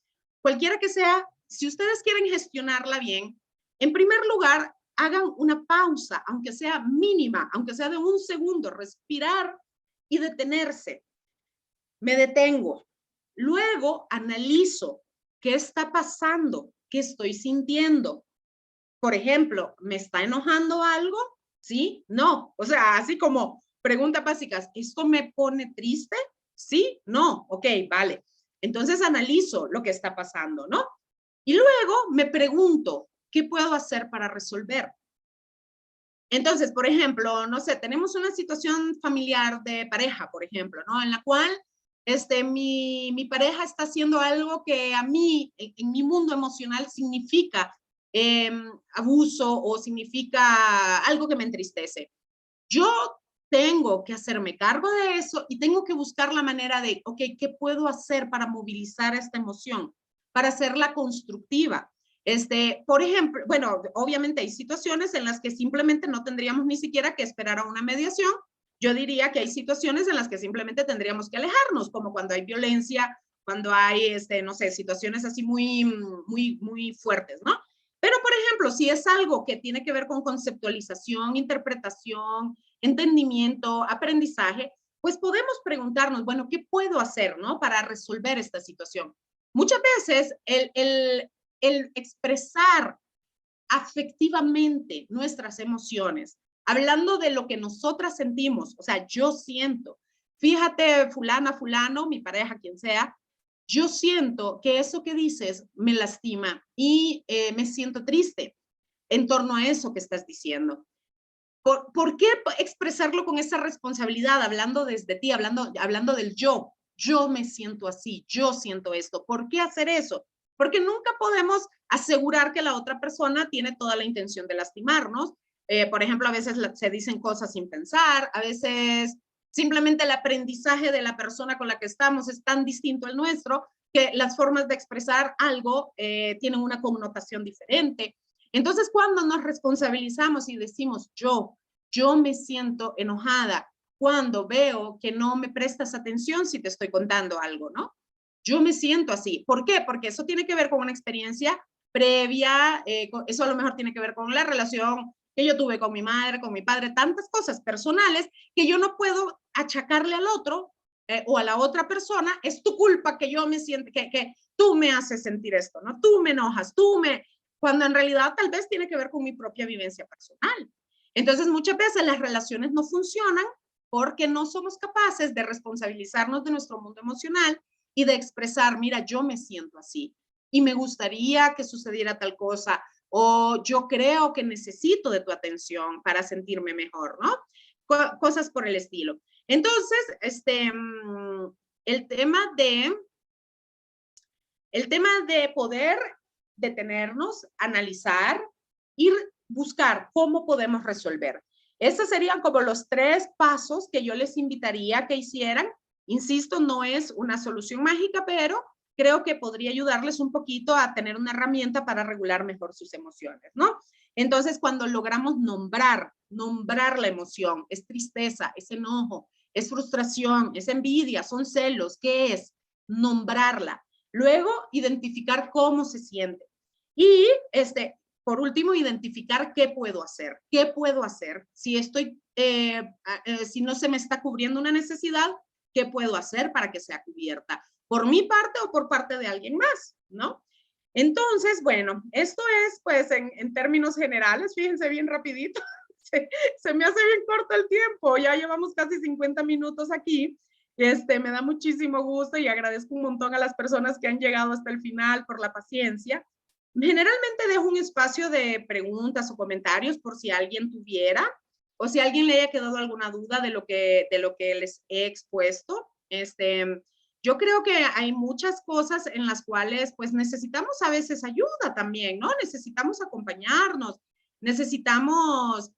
cualquiera que sea, si ustedes quieren gestionarla bien, en primer lugar, hagan una pausa, aunque sea mínima, aunque sea de 1 segundo, respirar y detenerse. Me detengo. Luego analizo qué está pasando, qué estoy sintiendo. Por ejemplo, ¿me está enojando algo? ¿Sí? No. O sea, así como preguntas básicas, ¿esto me pone triste? ¿Sí? No. Ok, vale. Entonces analizo lo que está pasando, ¿no? Y luego me pregunto, ¿qué puedo hacer para resolver? Entonces, por ejemplo, no sé, tenemos una situación familiar de pareja, por ejemplo, ¿no? En la cual mi pareja está haciendo algo que a mí, en mi mundo emocional, significa abuso o significa algo que me entristece. Yo tengo que hacerme cargo de eso y tengo que buscar la manera de, ok, ¿qué puedo hacer para movilizar esta emoción? Para hacerla constructiva. Por ejemplo, bueno, obviamente hay situaciones en las que simplemente no tendríamos ni siquiera que esperar a una mediación. Yo diría que hay situaciones en las que simplemente tendríamos que alejarnos, como cuando hay violencia, cuando hay, no sé, situaciones así muy fuertes, ¿no? Pero, por ejemplo, si es algo que tiene que ver con conceptualización, interpretación, entendimiento, aprendizaje, pues podemos preguntarnos, bueno, ¿qué puedo hacer, no? Para resolver esta situación. Muchas veces el expresar afectivamente nuestras emociones, hablando de lo que nosotras sentimos, o sea, yo siento, fíjate, fulana, fulano, mi pareja, quien sea, yo siento que eso que dices me lastima y me siento triste en torno a eso que estás diciendo. ¿Por qué expresarlo con esa responsabilidad, hablando desde ti, hablando del yo? Yo me siento así, yo siento esto. ¿Por qué hacer eso? Porque nunca podemos asegurar que la otra persona tiene toda la intención de lastimarnos. Por ejemplo, a veces se dicen cosas sin pensar, a veces simplemente el aprendizaje de la persona con la que estamos es tan distinto al nuestro que las formas de expresar algo tienen una connotación diferente. Entonces, cuando nos responsabilizamos y decimos yo me siento enojada cuando veo que no me prestas atención si te estoy contando algo, ¿no? Yo me siento así. ¿Por qué? Porque eso tiene que ver con una experiencia previa, eso a lo mejor tiene que ver con la relación que yo tuve con mi madre, con mi padre, tantas cosas personales que yo no puedo achacarle al otro o a la otra persona, es tu culpa que yo me siento, que tú me haces sentir esto, ¿no? Tú me enojas, cuando en realidad tal vez tiene que ver con mi propia vivencia personal. Entonces, muchas veces las relaciones no funcionan porque no somos capaces de responsabilizarnos de nuestro mundo emocional y de expresar, mira, yo me siento así y me gustaría que sucediera tal cosa o yo creo que necesito de tu atención para sentirme mejor, ¿no? Cosas por el estilo. Entonces, el tema de poder detenernos, analizar y buscar cómo podemos resolver. Esos serían como los 3 pasos que yo les invitaría a que hicieran. Insisto, no es una solución mágica, pero creo que podría ayudarles un poquito a tener una herramienta para regular mejor sus emociones, ¿no? Entonces, cuando logramos nombrar la emoción, es tristeza, es enojo, es frustración, es envidia, son celos, ¿qué es? Nombrarla. Luego, identificar cómo se siente. Y por último, identificar qué puedo hacer. ¿Qué puedo hacer? Si no se me está cubriendo una necesidad, ¿qué puedo hacer para que sea cubierta? ¿Por mi parte o por parte de alguien más? ¿No? Entonces, bueno, esto es pues en términos generales, fíjense bien rapidito, se me hace bien corto el tiempo, ya llevamos casi 50 minutos aquí. Me da muchísimo gusto y agradezco un montón a las personas que han llegado hasta el final por la paciencia. Generalmente dejo un espacio de preguntas o comentarios por si alguien tuviera o si alguien le haya quedado alguna duda de lo que les he expuesto. Yo creo que hay muchas cosas en las cuales pues necesitamos a veces ayuda también, ¿no? Necesitamos acompañarnos, necesitamos,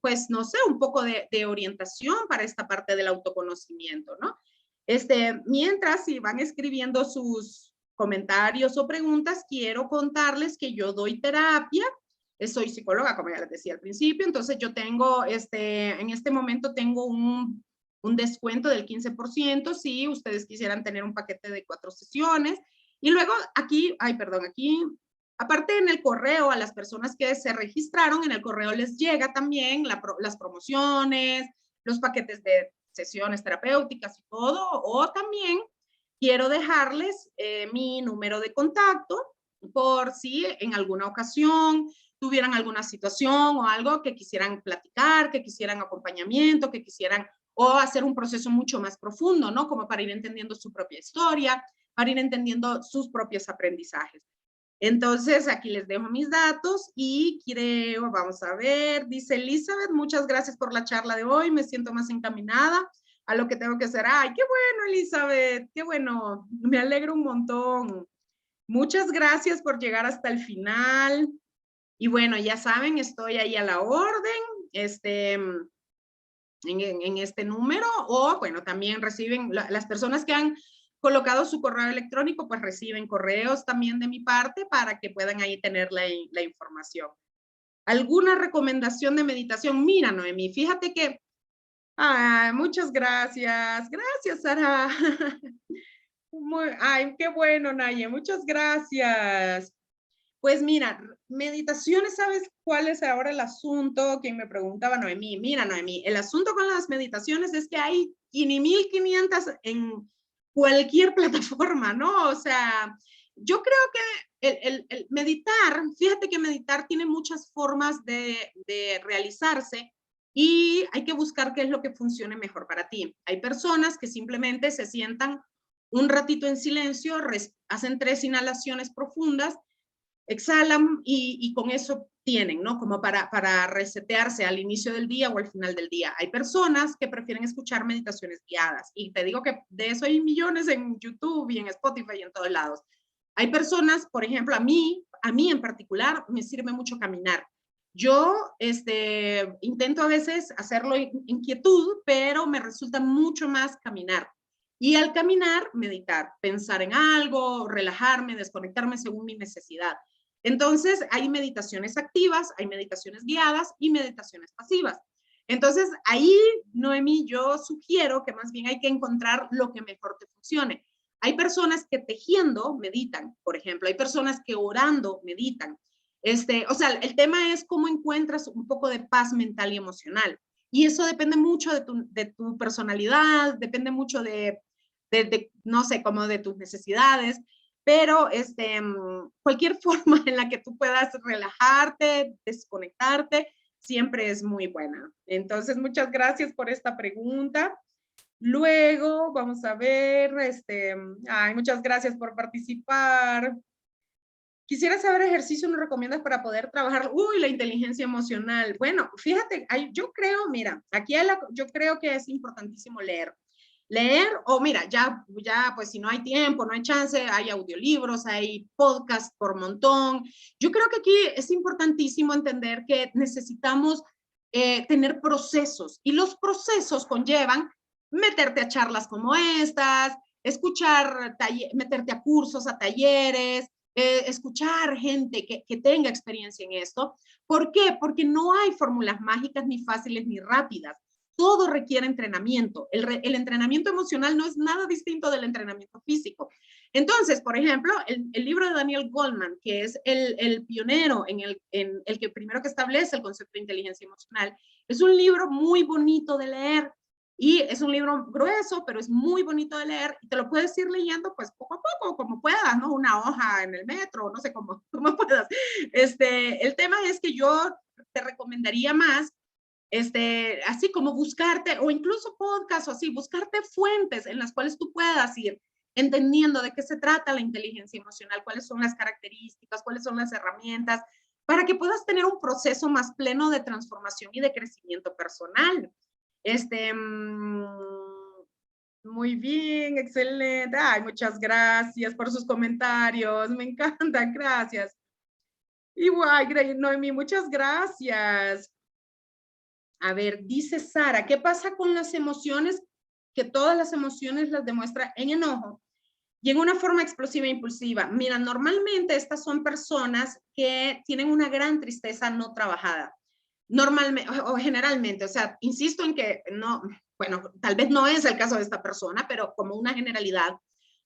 pues no sé, un poco de orientación para esta parte del autoconocimiento, ¿no? Mientras si van escribiendo sus comentarios o preguntas, quiero contarles que yo doy terapia, soy psicóloga, como ya les decía al principio, entonces yo tengo, en este momento tengo un descuento del 15% si ustedes quisieran tener un paquete de 4 sesiones. Y luego aquí, ay, perdón, aquí, aparte en el correo, a las personas que se registraron, en el correo les llega también las promociones, los paquetes de sesiones terapéuticas y todo, o también quiero dejarles mi número de contacto por si en alguna ocasión tuvieran alguna situación o algo que quisieran platicar, que quisieran acompañamiento, que quisieran o hacer un proceso mucho más profundo, ¿no? Como para ir entendiendo su propia historia, para ir entendiendo sus propios aprendizajes. Entonces, aquí les dejo mis datos y creo, vamos a ver, dice Elizabeth, muchas gracias por la charla de hoy, me siento más encaminada a lo que tengo que hacer. Ay, qué bueno, Elizabeth, qué bueno, me alegro un montón. Muchas gracias por llegar hasta el final. Y bueno, ya saben, estoy ahí a la orden, en este número, o bueno, también reciben, las personas que han colocado su correo electrónico, pues reciben correos también de mi parte para que puedan ahí tener la información. ¿Alguna recomendación de meditación? Mira, Noemí, fíjate que, muchas gracias, gracias, Sara. Ay, qué bueno, Naye, muchas gracias. Pues mira, meditaciones, ¿sabes cuál es ahora el asunto? Quien me preguntaba, Noemí, mira, Noemí, el asunto con las meditaciones es que hay ni 1500 en cualquier plataforma, ¿no? O sea, yo creo que el meditar, fíjate que meditar tiene muchas formas de realizarse y hay que buscar qué es lo que funcione mejor para ti. Hay personas que simplemente se sientan un ratito en silencio, hacen 3 inhalaciones profundas, exhalan y con eso tienen, ¿no? Como para resetearse al inicio del día o al final del día. Hay personas que prefieren escuchar meditaciones guiadas y te digo que de eso hay millones en YouTube y en Spotify y en todos lados. Hay personas, por ejemplo, a mí en particular, me sirve mucho caminar. Yo intento a veces hacerlo en quietud, pero me resulta mucho más caminar. Y al caminar, meditar, pensar en algo, relajarme, desconectarme según mi necesidad. Entonces, hay meditaciones activas, hay meditaciones guiadas y meditaciones pasivas. Entonces, ahí, Noemí, yo sugiero que más bien hay que encontrar lo que mejor te funcione. Hay personas que tejiendo meditan, por ejemplo, hay personas que orando meditan. O sea, el tema es cómo encuentras un poco de paz mental y emocional. Y eso depende mucho de tu personalidad, depende mucho no sé, como de tus necesidades, pero cualquier forma en la que tú puedas relajarte, desconectarte, siempre es muy buena. Entonces, muchas gracias por esta pregunta. Luego, vamos a ver, muchas gracias por participar. Quisiera saber ejercicio nos recomiendas para poder trabajar, la inteligencia emocional. Bueno, fíjate, yo creo, mira, aquí yo creo que es importantísimo leer. Leer, o mira, ya, pues si no hay tiempo, no hay chance, hay audiolibros, hay podcasts por montón. Yo creo que aquí es importantísimo entender que necesitamos tener procesos y los procesos conllevan meterte a charlas como estas, escuchar, meterte a cursos, a talleres, escuchar gente que tenga experiencia en esto. ¿Por qué? Porque no hay fórmulas mágicas ni fáciles ni rápidas. Todo requiere entrenamiento. El entrenamiento emocional no es nada distinto del entrenamiento físico. Entonces, por ejemplo, el libro de Daniel Goleman, que es el pionero en el que primero que establece el concepto de inteligencia emocional, es un libro muy bonito de leer. Y es un libro grueso, pero es muy bonito de leer y te lo puedes ir leyendo pues poco a poco, como puedas, ¿no? Una hoja en el metro, no sé cómo, cómo puedas. El tema es que yo te recomendaría más, así como buscarte, o incluso podcast o así, buscarte fuentes en las cuales tú puedas ir entendiendo de qué se trata la inteligencia emocional, cuáles son las características, cuáles son las herramientas, para que puedas tener un proceso más pleno de transformación y de crecimiento personal. Este, muy bien, excelente. Ay, muchas gracias por sus comentarios. Me encantan, gracias. Igual, Noemí, muchas gracias. A ver, dice Sara, ¿qué pasa con las emociones? Que todas las emociones las demuestra en enojo y en una forma explosiva e impulsiva. Mira, normalmente estas son personas que tienen una gran tristeza no trabajada. Normalmente, o generalmente, o sea, insisto en que no, bueno, tal vez no es el caso de esta persona, pero como una generalidad,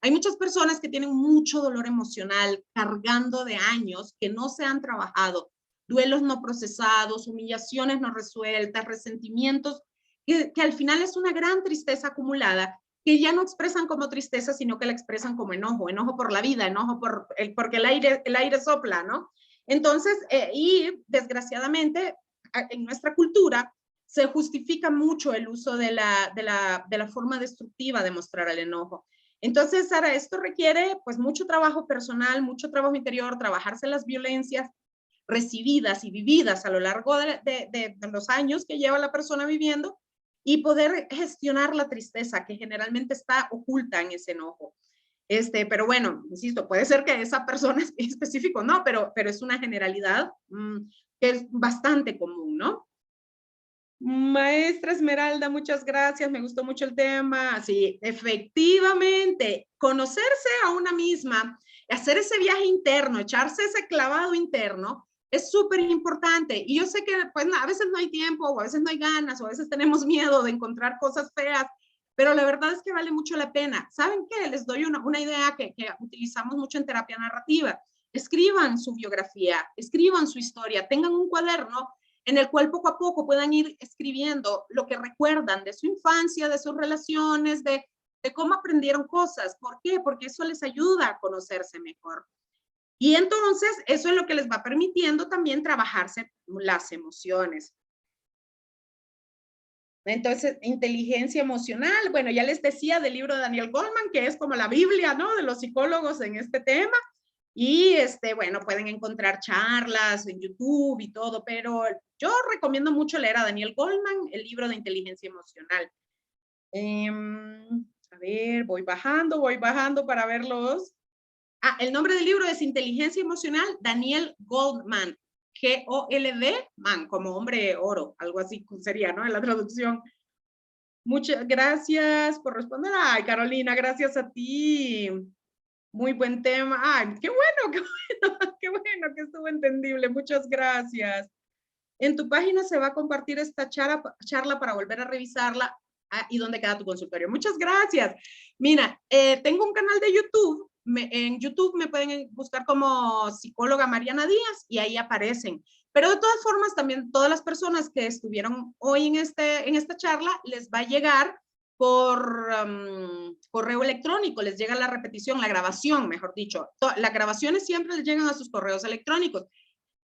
hay muchas personas que tienen mucho dolor emocional cargando de años que no se han trabajado, duelos no procesados, humillaciones no resueltas, resentimientos, que al final es una gran tristeza acumulada que ya no expresan como tristeza, sino que la expresan como enojo, enojo por la vida, enojo porque el aire sopla, ¿no? Entonces, y desgraciadamente, en nuestra cultura, se justifica mucho el uso de la forma destructiva de mostrar el enojo. Entonces, Sara, esto requiere pues mucho trabajo personal, mucho trabajo interior, trabajarse las violencias recibidas y vividas a lo largo de los años que lleva la persona viviendo y poder gestionar la tristeza que generalmente está oculta en ese enojo. Pero bueno, insisto, puede ser que esa persona específico no, pero es una generalidad que es bastante común, ¿no? Maestra Esmeralda, muchas gracias, me gustó mucho el tema. Sí, efectivamente, conocerse a una misma, hacer ese viaje interno, echarse ese clavado interno, es súper importante. Y yo sé que pues, a veces no hay tiempo, o a veces no hay ganas, o a veces tenemos miedo de encontrar cosas feas, pero la verdad es que vale mucho la pena. ¿Saben qué? Les doy una idea que utilizamos mucho en terapia narrativa. Escriban su biografía, escriban su historia, tengan un cuaderno en el cual poco a poco puedan ir escribiendo lo que recuerdan de su infancia, de sus relaciones, de cómo aprendieron cosas. ¿Por qué? Porque eso les ayuda a conocerse mejor. Y entonces eso es lo que les va permitiendo también trabajarse las emociones. Entonces, inteligencia emocional, bueno, ya les decía del libro de Daniel Goleman, que es como la Biblia, ¿no? De los psicólogos en este tema. Y bueno, pueden encontrar charlas en YouTube y todo, pero yo recomiendo mucho leer a Daniel Goleman, el libro de inteligencia emocional. A ver, voy bajando para verlos. Ah, el nombre del libro es Inteligencia Emocional, Daniel Goleman, G-O-L-D, man, como hombre oro, algo así sería, ¿no? En la traducción. Muchas gracias por responder. Ay, Carolina, gracias a ti. Muy buen tema. Ay, qué bueno, qué bueno, qué bueno que estuvo entendible. Muchas gracias. En tu página se va a compartir esta charla para volver a revisarla. Ah, ¿y dónde queda tu consultorio? Muchas gracias. Mira, tengo un canal de YouTube. En YouTube me pueden buscar como psicóloga Mariana Díaz y ahí aparecen. Pero de todas formas, también todas las personas que estuvieron hoy en esta charla, les va a llegar por correo electrónico, les llega la repetición, la grabación, mejor dicho. Las grabaciones siempre les llegan a sus correos electrónicos.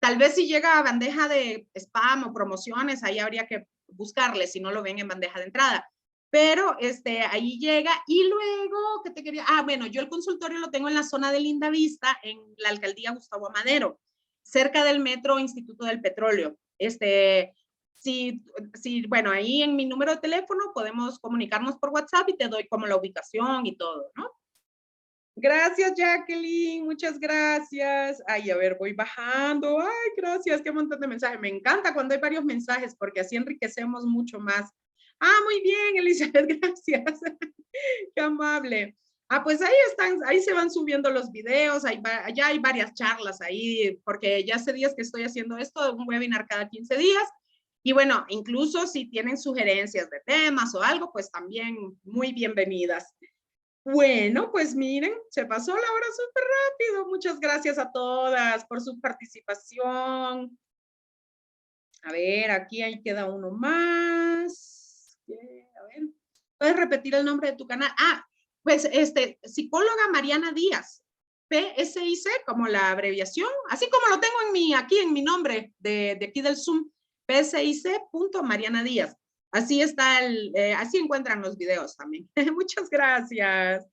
Tal vez si llega a bandeja de spam o promociones, ahí habría que buscarle si no lo ven en bandeja de entrada. Pero ahí llega y luego, ¿qué te quería? Ah, bueno, yo el consultorio lo tengo en la zona de Linda Vista, en la alcaldía Gustavo Amadero, cerca del metro Instituto del Petróleo. Bueno, ahí en mi número de teléfono podemos comunicarnos por WhatsApp y te doy como la ubicación y todo, ¿no? Gracias, Jacqueline, muchas gracias. Ay, a ver, voy bajando. Ay, gracias, qué montón de mensajes. Me encanta cuando hay varios mensajes porque así enriquecemos mucho más. Ah, muy bien, Elizabeth, gracias. Qué amable. Ah, pues ahí están, ahí se van subiendo los videos, ya hay varias charlas ahí, porque ya hace días que estoy haciendo esto, un webinar cada 15 días. Y bueno, incluso si tienen sugerencias de temas o algo, pues también muy bienvenidas. Bueno, pues miren, se pasó la hora súper rápido. Muchas gracias a todas por su participación. A ver, aquí ahí queda uno más. A ver. ¿Puedes repetir el nombre de tu canal? Ah, pues psicóloga Mariana Díaz. PSIC como la abreviación, así como lo tengo aquí en mi nombre de aquí del Zoom, PSIC.Mariana Díaz. Así está así encuentran los videos también. Muchas gracias.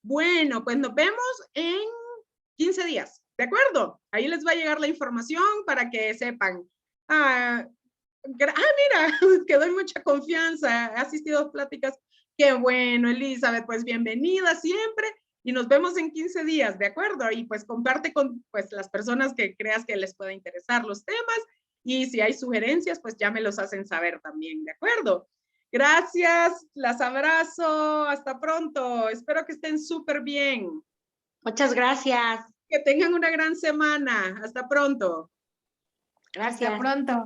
Bueno, pues nos vemos en 15 días, ¿de acuerdo? Ahí les va a llegar la información para que sepan. Mira, que doy mucha confianza, he asistido a pláticas. Qué bueno, Elizabeth, pues bienvenida siempre y nos vemos en 15 días, ¿de acuerdo? Y pues comparte con pues, las personas que creas que les pueda interesar los temas y si hay sugerencias, pues ya me los hacen saber también, ¿de acuerdo? Gracias, las abrazo, hasta pronto, espero que estén súper bien. Muchas gracias. Que tengan una gran semana, hasta pronto. Gracias. Hasta pronto.